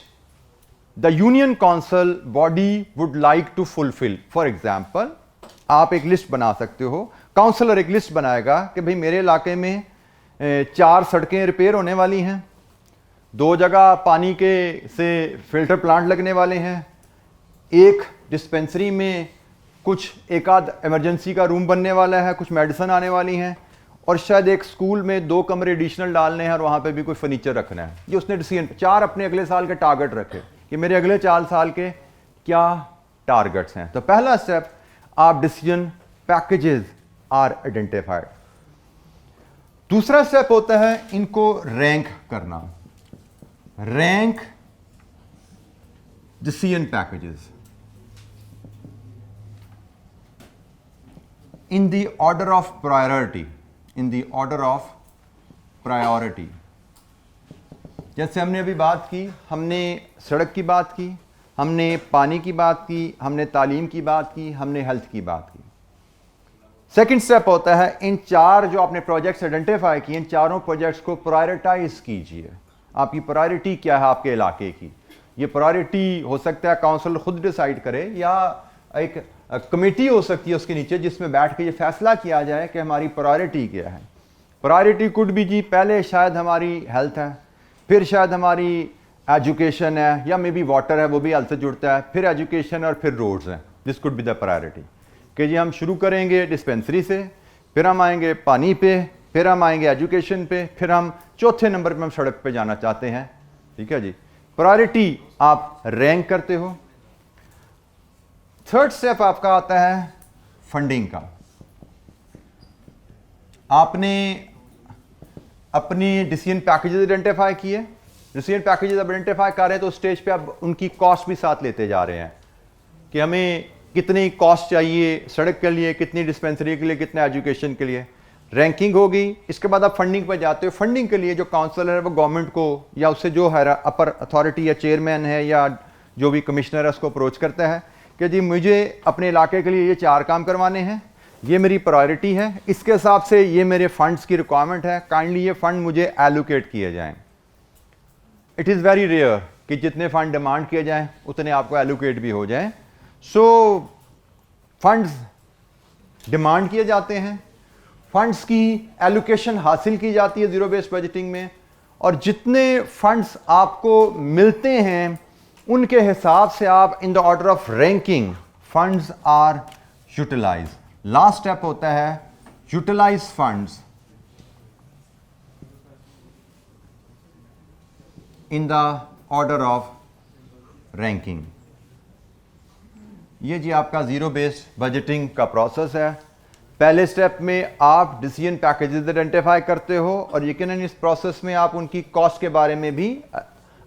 the union council body would like to fulfil. For example, आप एक लिस्ट बना सकते हो, काउंसलर एक लिस्ट बनाएगा कि भाई मेरे इलाके में 4 सड़कें रिपेयर होने वाली हैं, 2 जगह पानी के से फिल्टर प्लांट लगने वाले हैं, एक डिस्पेंसरी में कुछ एक आध इमरजेंसी का रूम बनने वाला है, कुछ मेडिसिन आने वाली हैं, और शायद एक स्कूल में 2 कमरे एडिशनल डालने हैं और वहाँ पे भी कोई फर्नीचर रखना है। ये उसने डिसीजन 4 अपने अगले साल के टारगेट रखे कि मेरे अगले 4 साल के क्या टारगेट्स हैं। तो पहला स्टेप, आप डिसीजन पैकेजेस आर आइडेंटिफाइड। दूसरा स्टेप होता है इनको रैंक करना, rank decision packages in the order of priority, in the order of priority। जैसे हमने अभी बात की, हमने सड़क की बात की, हमने पानी की बात की, हमने तालीम की बात की, हमने हेल्थ की बात की। सेकंड स्टेप होता है इन 4 जो आपने प्रोजेक्ट्स आइडेंटिफाई किए, इन चारों प्रोजेक्ट्स को प्रायोरिटाइज कीजिए। आपकी प्रायोरिटी क्या है आपके इलाके की? ये प्रायोरिटी हो सकता है काउंसिल खुद डिसाइड करे, या एक कमेटी हो सकती है उसके नीचे जिसमें बैठ के ये फैसला किया जाए कि हमारी प्रायोरिटी क्या है। प्रायोरिटी कुड भी जी, पहले शायद हमारी हेल्थ है, फिर शायद हमारी एजुकेशन है, या मे बी वाटर है, वो भी हेल्थ से जुड़ता है, फिर एजुकेशन और फिर रोड्स हैं। This could be the priority कि जी हम शुरू करेंगे डिस्पेंसरी से, फिर हम आएंगे पानी पे, फिर हम आएंगे एजुकेशन पे, फिर हम चौथे नंबर पे हम सड़क पे जाना चाहते हैं। ठीक है जी, प्रायोरिटी आप रैंक करते हो। थर्ड स्टेप आपका आता है फंडिंग का। आपने अपनी डिसीजन पैकेजेस आइडेंटिफाई किए, डिसीजन पैकेजेस आइडेंटिफाई कर रहे हैं तो स्टेज पे आप उनकी कॉस्ट भी साथ लेते जा रहे हैं कि हमें कितनी कॉस्ट चाहिए सड़क के लिए, कितनी डिस्पेंसरी के लिए, कितना एजुकेशन के लिए। रैंकिंग होगी, इसके बाद आप फंडिंग पर जाते हो। फंडिंग के लिए जो काउंसलर है वो गवर्नमेंट को या उससे जो है अपर अथॉरिटी या चेयरमैन है या जो भी कमिश्नर है उसको अप्रोच करता है कि जी मुझे अपने इलाके के लिए ये 4 काम करवाने हैं, ये मेरी प्रायोरिटी है, इसके हिसाब से ये मेरे फंड्स की रिक्वायरमेंट है, काइंडली ये फंड मुझे एलोकेट किए जाएं। इट इज़ वेरी रेयर कि जितने फंड डिमांड किए जाएं उतने आपको एलोकेट भी हो जाएं। सो फंड्स डिमांड किए जाते हैं, फंड्स की एलोकेशन हासिल की जाती है जीरो बेस्ड बजटिंग में, और जितने फंड्स आपको मिलते हैं उनके हिसाब से आप in the order of ranking funds are utilize. Last step होता है utilize funds in the order of ranking. ये जी आपका जीरो बेस्ड बजटिंग का प्रोसेस है। पहले स्टेप में आप डिसीजन पैकेजेस आइडेंटिफाई करते हो और यकीनन इस प्रोसेस में आप उनकी कॉस्ट के बारे में भी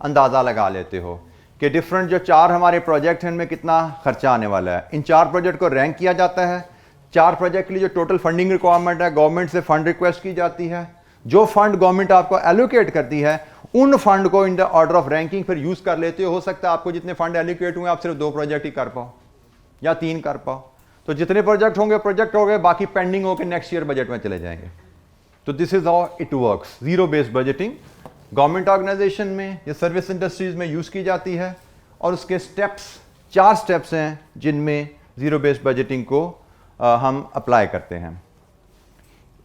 अंदाज़ा लगा लेते हो कि डिफरेंट जो 4 हमारे प्रोजेक्ट हैं इनमें कितना खर्चा आने वाला है। इन 4 प्रोजेक्ट को रैंक किया जाता है। 4 प्रोजेक्ट के लिए जो टोटल फंडिंग रिक्वायरमेंट है गवर्नमेंट से फंड रिक्वेस्ट की जाती है। जो फंड गवर्नमेंट आपको एलोकेट करती है उन फंड को इन द ऑर्डर ऑफ रैंकिंग फिर यूज़ कर लेते हो सकता है आपको जितने फंड एलोकेट हुए आप सिर्फ 2 प्रोजेक्ट ही कर पाओ या 3 कर पाओ, तो जितने प्रोजेक्ट हो गए बाकी पेंडिंग होकर नेक्स्ट ईयर बजट में चले जाएंगे। तो this is how it works. Zero based budgeting government organization में या सर्विस इंडस्ट्रीज में यूज की जाती है और उसके स्टेप्स 4 स्टेप्स हैं जिनमें जीरो बेस्ड बजटिंग को हम अप्लाई करते हैं।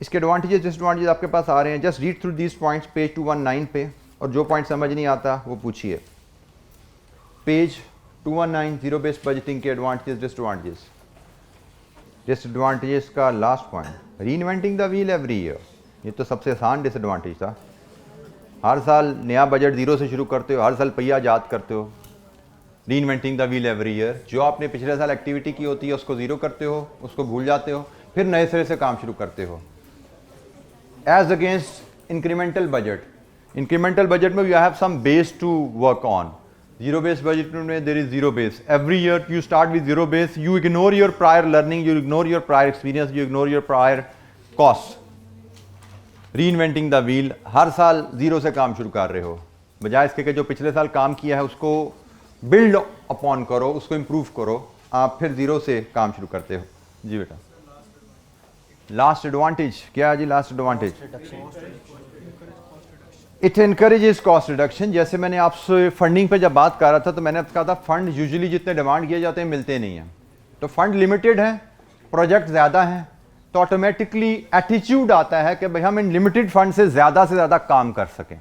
इसके एडवांटेजेस डिसएडवांटेजेस आपके पास आ रहे हैं। Just read through these points page 219 पे, और जो पॉइंट समझ नहीं आता वो पूछिए। पेज 219 जीरो बेस्ड बजटिंग के एडवांटेजेस डिसएडवांटेजेस। डिसएडवांटेजेस का last point, reinventing the wheel every year. ये तो सबसे आसान डिसएडवांटेज था। हर साल नया बजट जीरो से शुरू करते हो, हर साल पहिया याद करते हो। Reinventing the wheel every year, जो आपने पिछले साल एक्टिविटी की होती है उसको जीरो करते हो, उसको भूल जाते हो, फिर नए सिरे से काम शुरू करते हो। As against incremental budget, incremental budget में you have some base to work on. Zero based budget में there is zero base. Every year you start with zero base, you ignore your prior learning, you ignore your prior experience, you ignore your prior cost. Reinventing the wheel, हर साल जीरो से काम शुरू कर रहे हो, बजाय इसके कि जो पिछले साल काम किया है उसको बिल्ड अपॉन करो, उसको इम्प्रूव करो, आप फिर जीरो से काम शुरू करते हो। जी बेटा, लास्ट एडवांटेज क्या है जी? Last advantage it encourages cost reduction. जैसे मैंने आपसे फंडिंग पे जब बात कर रहा था तो मैंने कहा था फंड यूजुअली जितने डिमांड किए जाते हैं मिलते नहीं हैं, तो फंड लिमिटेड है, प्रोजेक्ट ज़्यादा हैं, तो ऑटोमेटिकली एटीट्यूड आता है कि भाई हम इन लिमिटेड फंड से ज़्यादा काम कर सकें।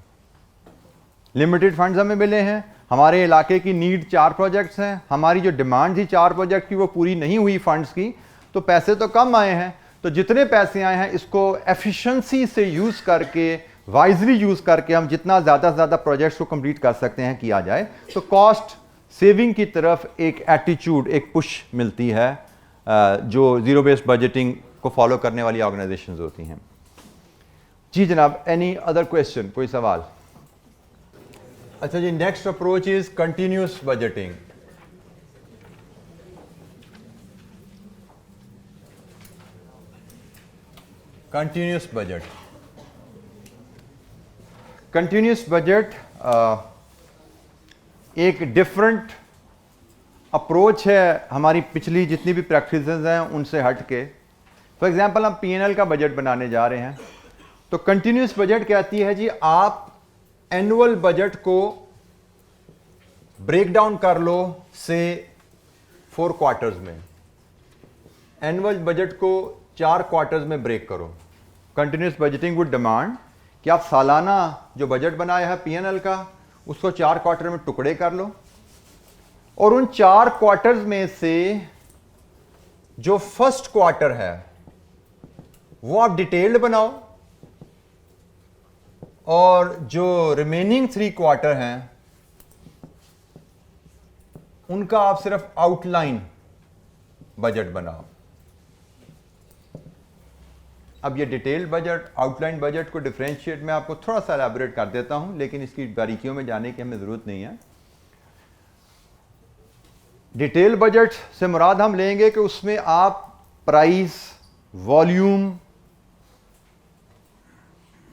लिमिटेड फंड्स हमें मिले हैं, हमारे इलाके की नीड 4 प्रोजेक्ट्स हैं, हमारी जो डिमांड थी 4 प्रोजेक्ट की वो पूरी नहीं हुई फंड्स की, तो पैसे तो कम आए हैं, तो जितने पैसे आए हैं इसको एफिशिएंसी से यूज़ करके, वाइजली यूज़ करके हम जितना ज़्यादा से ज़्यादा प्रोजेक्ट्स को कंप्लीट कर सकते हैं किया जाए, तो कॉस्ट सेविंग की तरफ एक एटीट्यूड, एक पुश मिलती है जो ज़ीरो बेस्ड बजटिंग को फॉलो करने वाली ऑर्गेनाइजेशंस होती हैं। जी जनाब, एनी अदर क्वेश्चन, कोई सवाल? अच्छा जी, next approach is continuous budgeting. Continuous budget, continuous budget एक डिफरेंट अप्रोच है हमारी पिछली जितनी भी प्रैक्टिसेस हैं उनसे हट के। फॉर एग्जांपल हम पीएनएल का बजट बनाने जा रहे हैं, तो कंटिन्यूस बजट कहती है जी आप एनुअल बजट को ब्रेक डाउन कर लो से 4 क्वार्टर्स में, एनुअल बजट को 4 क्वार्टर्स में ब्रेक करो। कंटिन्यूस बजटिंग वुड डिमांड कि आप सालाना जो बजट बनाया है पीएनएल का उसको 4 क्वार्टर में टुकड़े कर लो, और उन 4 क्वार्टर्स में से जो फर्स्ट क्वार्टर है वो आप डिटेल्ड बनाओ, और जो रिमेनिंग 3 क्वार्टर हैं उनका आप सिर्फ आउटलाइन बजट बनाओ। अब ये डिटेल्ड बजट, आउटलाइन बजट को डिफरेंशिएट मैं आपको थोड़ा सा एलैबोरेट कर देता हूं, लेकिन इसकी बारीकियों में जाने की हमें जरूरत नहीं है। डिटेल बजट से मुराद हम लेंगे कि उसमें आप price, volume,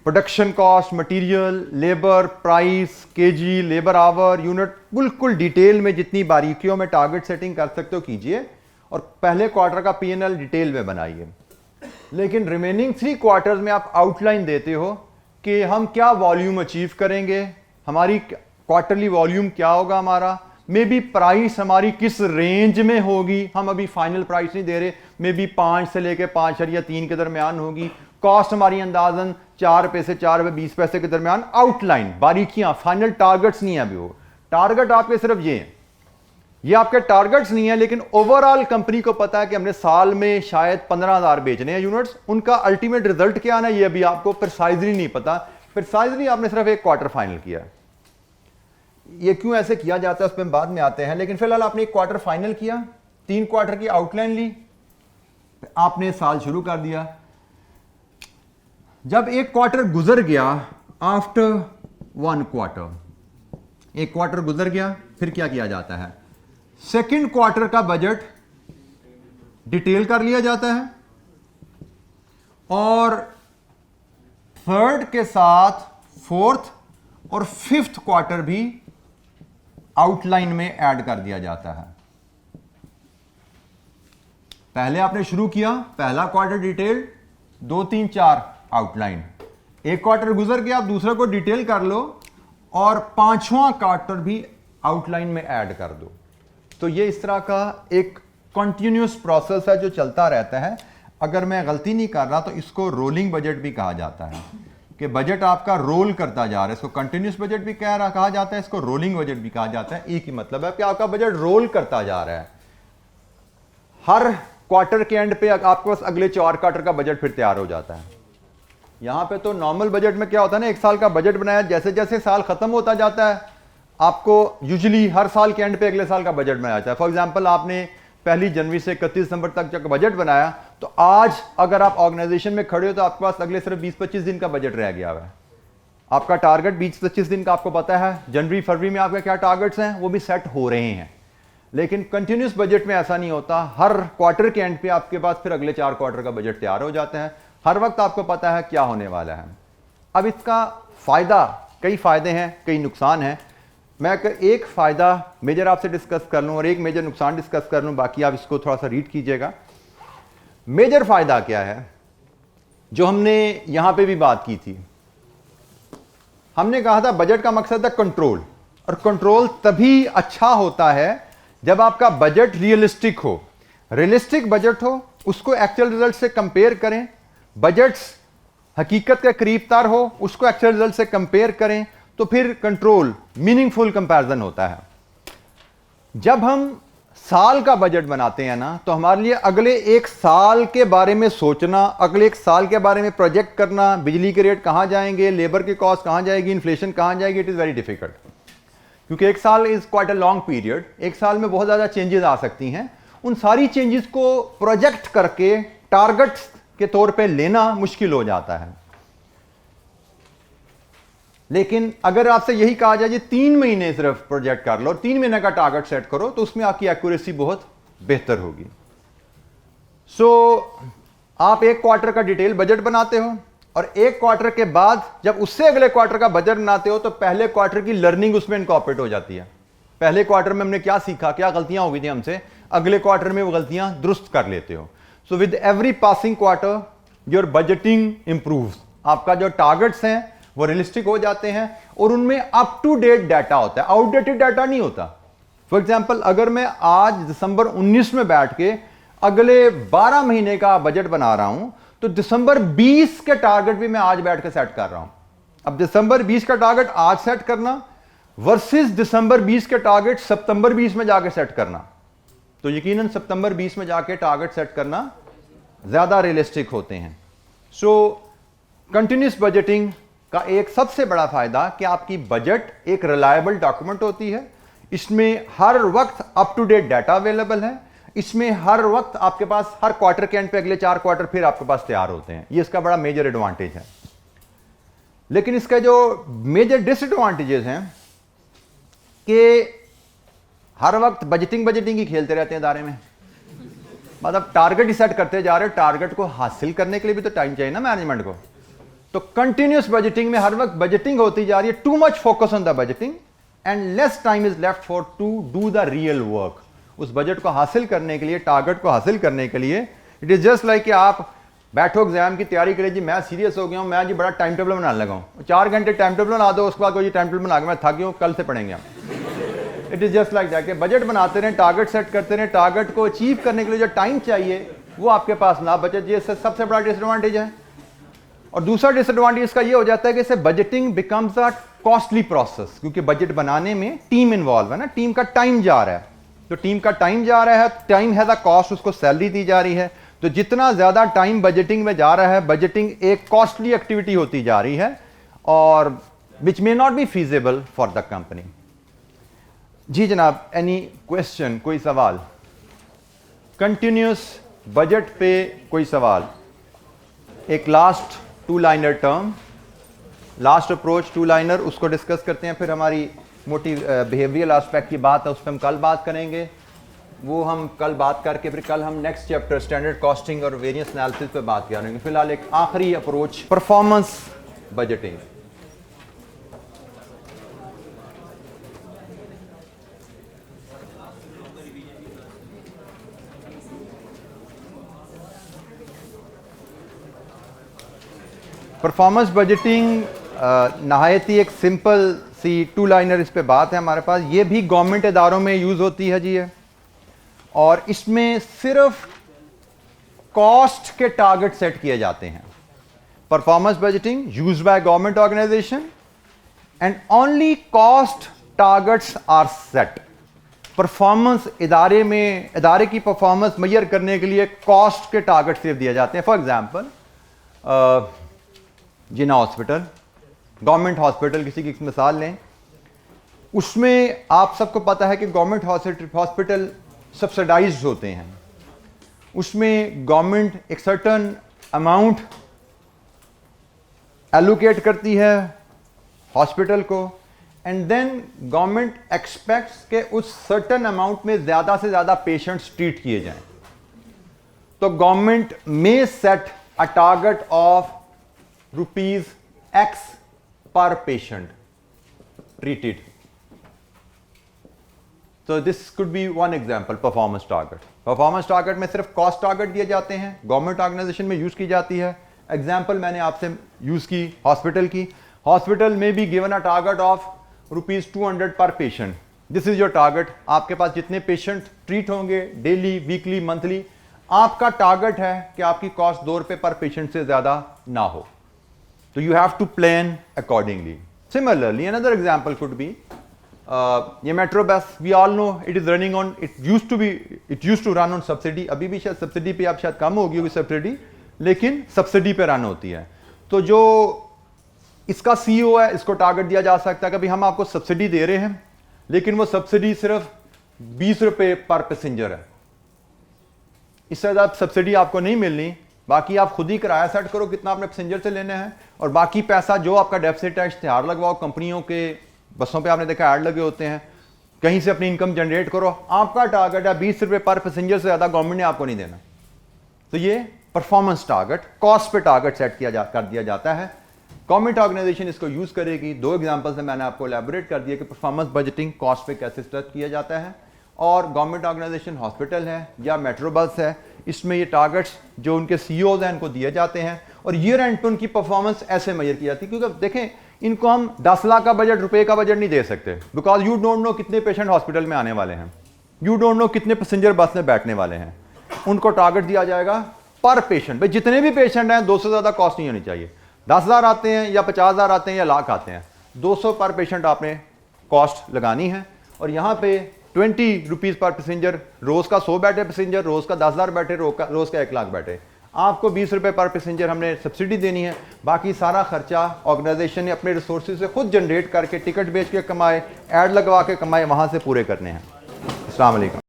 production cost, material, labour, price, KG, labour our, unit, बिल्कुल डिटेल में जितनी बारीकियों में टारगेट सेटिंग कर सकते हो कीजिए, और पहले क्वार्टर का पीएनएल डिटेल में बनाइए। लेकिन रिमेनिंग 3 क्वार्टर्स में आप आउटलाइन देते हो कि हम क्या वॉल्यूम अचीव करेंगे, हमारी क्वार्टरली वॉल्यूम क्या होगा, हमारा मे बी प्राइस हमारी किस रेंज में होगी, हम अभी फाइनल प्राइस नहीं दे रहे, मे बी 5 से लेकर 5.3 के दरमियान होगी, कॉस्ट हमारी अंदाजन 4 रुपए से 4 रुपए 20 पैसे के दरमियान, आउटलाइन, बारीकियां, फाइनल टारगेट्स नहीं है अभी। वो टारगेट आपके सिर्फ ये हैं, ये आपके टारगेट्स नहीं है, लेकिन ओवरऑल कंपनी को पता है कि हमने साल में शायद 15,000 बेचने हैं यूनिट्स, उनका अल्टीमेट रिजल्ट क्या आना है ये अभी आपको प्रिसाइजली नहीं पता, प्रिसाइजली आपने सिर्फ एक क्वार्टर फाइनल किया। ये क्यों ऐसे किया जाता है उस पर हम बाद में आते हैं, लेकिन फिलहाल आपने एक क्वार्टर फाइनल किया, 3 क्वार्टर की आउटलाइन ली, आपने साल शुरू कर दिया। जब एक क्वार्टर गुजर गया, आफ्टर 1 क्वार्टर, एक क्वार्टर गुजर गया, फिर क्या किया जाता है, सेकंड क्वार्टर का बजट डिटेल कर लिया जाता है, और थर्ड के साथ 4th और 5th क्वार्टर भी आउटलाइन में ऐड कर दिया जाता है। पहले आपने शुरू किया, पहला क्वार्टर डिटेल, 2, 3, 4 आउटलाइन, एक क्वार्टर गुजर गया, आप दूसरे को डिटेल कर लो, और 5वां क्वार्टर भी आउटलाइन में ऐड कर दो। तो ये इस तरह का एक कंटिन्यूस प्रोसेस है जो चलता रहता है। अगर मैं गलती नहीं कर रहा तो इसको रोलिंग बजट भी कहा जाता है, कि बजट आपका रोल करता जा रहा है, इसको कंटिन्यूस बजट भी कहा जाता है, इसको रोलिंग बजट भी कहा जाता है। एक ही मतलब है कि आपका बजट रोल करता जा रहा है, हर क्वार्टर के एंड पे आपके पास अगले 4 क्वार्टर का बजट फिर तैयार हो जाता है। यहां पे तो नॉर्मल बजट में क्या होता है ना, 1 साल का बजट बनाया, जैसे जैसे साल खत्म होता जाता है आपको यूजुअली हर साल के एंड पे अगले साल का बजट बनाया जाता है। फॉर एग्जांपल आपने 1 जनवरी से 31 दिसंबर तक जब बजट बनाया, तो आज अगर आप ऑर्गेनाइजेशन में खड़े हो तो आपके पास अगले सिर्फ 20-25 दिन का बजट रह गया हुआ है। आपका टारगेट 20-25 दिन का आपको पता है, जनवरी फरवरी में आपके क्या टारगेट्स हैं वो भी सेट हो रहे हैं। लेकिन कंटिन्यूस बजट में ऐसा नहीं होता, हर क्वार्टर के एंड पे आपके पास फिर अगले 4 क्वार्टर का बजट तैयार हो जाता है, हर वक्त आपको पता है क्या होने वाला है। अब इसका फायदा, कई फायदे हैं, कई नुकसान हैं। मैं एक फायदा मेजर आपसे डिस्कस कर लूं और एक मेजर नुकसान डिस्कस कर लूं, बाकी आप इसको थोड़ा सा रीड कीजिएगा। मेजर फायदा क्या है, जो हमने यहां पे भी बात की थी, हमने कहा था बजट का मकसद है कंट्रोल, और कंट्रोल तभी अच्छा होता है जब आपका बजट रियलिस्टिक हो। रियलिस्टिक बजट हो, उसको एक्चुअल रिजल्ट से कंपेयर करें। बजट्स हकीकत के करीब तार हो, उसको एक्चुअल रिजल्ट से कंपेयर करें, तो फिर कंट्रोल मीनिंगफुल कंपैरिजन होता है। जब हम साल का बजट बनाते हैं ना, तो हमारे लिए अगले एक साल के बारे में सोचना, अगले एक साल के बारे में प्रोजेक्ट करना, बिजली के रेट कहां जाएंगे, लेबर की कॉस्ट कहां जाएगी, इन्फ्लेशन कहां जाएगी, इट इज वेरी डिफिकल्ट। क्योंकि एक साल is quite a long period, एक साल में बहुत ज़्यादा चेंजेस आ सकती हैं। उन सारी चेंजेस को प्रोजेक्ट करके टारगेट्स के तौर पे लेना मुश्किल हो जाता है। लेकिन अगर आपसे यही कहा जाए कि 3 महीने सिर्फ प्रोजेक्ट कर लो और 3 महीने का टारगेट सेट करो, तो उसमें आपकी एक्यूरेसी बहुत बेहतर होगी। आप एक क्वार्टर का डिटेल बजट बनाते हो, और एक क्वार्टर के बाद जब उससे अगले क्वार्टर का बजट बनाते हो, तो पहले क्वार्टर की लर्निंग उसमें इनकॉर्पोरेट हो जाती है। पहले क्वार्टर में हमने क्या सीखा, क्या गलतियां हो गई थी हमसे, अगले क्वार्टर में वो गलतियां दुरुस्त कर लेते हो। So with every passing quarter your budgeting improves. आपका जो टारगेट्स हैं वो रियलिस्टिक हो जाते हैं, और उनमें अप टू डेट डाटा होता है, आउटडेटेड डाटा नहीं होता। फॉर एग्जाम्पल, अगर मैं आज दिसंबर 19 में बैठ के अगले 12 महीने का बजट बना रहा हूं, तो दिसंबर 20 के टारगेट भी मैं आज बैठ के सेट कर रहा हूं। अब दिसंबर 20 का टारगेट आज सेट करना वर्सेस दिसंबर 20 के टारगेट सितंबर 20 में जाके सेट करना, तो यकीनन सितंबर 20 में जाके टारगेट सेट करना ज्यादा रियलिस्टिक होते हैं। सो कंटिन्यूस बजटिंग का एक सबसे बड़ा फायदा कि आपकी बजट एक रिलायबल डॉक्यूमेंट होती है। इसमें हर वक्त up to date data available है। इसमें हर वक्त आपके पास हर क्वार्टर के एंड पे अगले 4 क्वार्टर फिर आपके पास तैयार होते हैं। ये इसका बड़ा मेजर एडवांटेज है। लेकिन इसका जो मेजर डिसएडवांटेजेस हैं कि हर वक्त बजटिंग ही खेलते रहते हैं इदारे में। मतलब टारगेट ही सेट करते जा रहे हो, टारगेट को हासिल करने के लिए भी तो टाइम चाहिए ना मैनेजमेंट को। तो कंटिन्यूस बजटिंग में हर वक्त बजटिंग होती जा रही है, too much focus on the budgeting and less time is left for to do the real work. उस बजट को हासिल करने के लिए, टारगेट को हासिल करने के लिए, इट इज जस्ट लाइक कि आप बैठो एग्जाम की तैयारी करें, जी मैं सीरियस हो गया हूं, मैं जी बड़ा टाइम टेबल बनाने लगा हूं, 4 घंटे टाइम टेबल बना दो, उसके बाद कोई टाइम टेबल बना के मैं थक गया हूं, कल से पढ़ेंगे हम। It is just like that कि बजट बनाते रहें, टारगेट सेट करते रहें, टारगेट को अचीव करने के लिए जो टाइम चाहिए वो आपके पास ना बचे। ये सबसे बड़ा डिसएडवांटेज है। और दूसरा डिसएडवांटेज इसका ये हो जाता है कि इससे budgeting becomes a costly process, क्योंकि बजट बनाने में टीम इन्वॉल्व है ना, टीम का टाइम जा रहा है। तो टीम का टाइम जा रहा है, टाइम हैज अ कॉस्ट, उसको सैलरी दी जा रही है। तो जितना ज्यादा टाइम बजटिंग में जा रहा है, बजटिंग एक कॉस्टली एक्टिविटी होती जा रही है, और which may not be feasible for the company. जी जनाब, एनी क्वेश्चन, कोई सवाल? कंटिन्यूस बजट पे कोई सवाल? एक last 2 liner term, last approach 2 liner, उसको डिस्कस करते हैं। फिर हमारी मोटी बिहेवियरल एस्पेक्ट की बात है, उस पर हम कल बात करेंगे। वो हम कल बात करके फिर कल हम नेक्स्ट चैप्टर स्टैंडर्ड कॉस्टिंग और वेरिएंस एनालिसिस पे बात करेंगे। फिलहाल एक आखिरी approach, performance budgeting. Performance budgeting नहायत ही एक सिंपल सी 2 लाइनर इस पे बात है हमारे पास। ये भी गवर्नमेंट इदारों में यूज होती है जी है, और इसमें सिर्फ कॉस्ट के टारगेट सेट किए जाते हैं। Performance budgeting used by government organization and only cost targets are set. Performance इदारे में, इदारे की परफॉर्मेंस मेजर करने के लिए कॉस्ट के टारगेट सिर्फ दिए जाते हैं। For example Jinnah hospital, government hospital किसी की मिसाल लें, उसमें आप सबको पता है कि गवर्नमेंट हॉस्पिटल सब्सिडाइज्ड होते हैं। उसमें गवर्नमेंट एक सर्टन अमाउंट एलोकेट करती है हॉस्पिटल को, एंड देन गवर्नमेंट एक्सपेक्ट्स के उस सर्टन अमाउंट में ज़्यादा से ज़्यादा पेशेंट्स ट्रीट किए जाएं। तो गवर्नमेंट में set a target of ₹X per patient treated. So this could be one example, performance target. Performance target में सिर्फ cost target दिए जाते हैं, गवर्नमेंट ऑर्गेनाइजेशन में यूज की जाती है। एग्जाम्पल मैंने आपसे यूज की हॉस्पिटल की। हॉस्पिटल में be given a target of ₹200 पर patient. This is your target. आपके पास जितने पेशेंट ट्रीट होंगे डेली, वीकली, मंथली, आपका टारगेट है कि आपकी कॉस्ट ₹2 पर पेशेंट से ज्यादा ना हो। तो you have to plan accordingly. Similarly another example could be ये metro bus, we all know it is running on, it used to run on subsidy. अभी भी शायद सब्सिडी पे आप शायद कम होगी होगी सब्सिडी, लेकिन सब्सिडी पे रन होती है। तो जो इसका सीईओ है, इसको टारगेट दिया जा सकता है कि भाई हम आपको सब्सिडी दे रहे हैं, लेकिन वो सब्सिडी सिर्फ ₹20 पर पैसेंजर है। इससे ज़्यादा सब्सिडी आपको नहीं मिलनी। बाकी आप खुद ही किराया सेट करो कितना आपने पैसेंजर से लेना है, और बाकी पैसा जो आपका डेफिसिट है इश्तिहार लगवाओ। कंपनियों के बसों पे आपने देखा ऐड लगे होते हैं, कहीं से अपनी इनकम जनरेट करो। आपका टारगेट है ₹20 पर पैसेंजर से ज़्यादा गवर्नमेंट ने आपको नहीं देना। तो ये परफॉर्मेंस टारगेट, कॉस्ट पे टारगेट सेट कर दिया जाता है। गवर्नमेंट ऑर्गेनाइजेशन इसको यूज करेगी। 2 एग्जांपल्स में मैंने आपको एलैबोरेट कर दिया कि परफॉर्मेंस बजटिंग कॉस्ट पे कैसे स्ट्रेच किया जाता है। और गवर्नमेंट ऑर्गेनाइजेशन हॉस्पिटल है या मेट्रो बस है, इसमें ये टारगेट्स जो उनके सीईओज हैं इनको दिए जाते हैं, और ईयर एंड पे उनकी परफॉर्मेंस ऐसे मेजर की जाती है। क्योंकि देखें, इनको हम 10 लाख का बजट, ₹1 का बजट नहीं दे सकते, बिकॉज यू डोंट नो कितने पेशेंट हॉस्पिटल में आने वाले हैं, यू डोंट नो कितने पैसेंजर बस में बैठने वाले हैं। उनको टारगेट दिया जाएगा पर पेशेंट। भाई जितने भी पेशेंट हैं 200 से ज़्यादा कॉस्ट नहीं होनी चाहिए। 10,000 आते हैं या 50,000 आते हैं या लाख आते हैं, 200 पर पेशेंट आपने कॉस्ट लगानी है। और यहाँ पे ₹20 पर पैसेंजर, रोज़ का 100 बैठे पैसेंजर, रोज़ का 10,000 बैठे, रोज़ का 1 लाख बैठे, आपको ₹20 पर पैसेंजर हमने सब्सिडी देनी है। बाकी सारा खर्चा ऑर्गेनाइजेशन ने अपने रिसोर्सेज से खुद जनरेट करके, टिकट बेच के कमाए, ऐड लगवा के कमाए, वहाँ से पूरे करने हैं। अस्सलाम वालेकुम।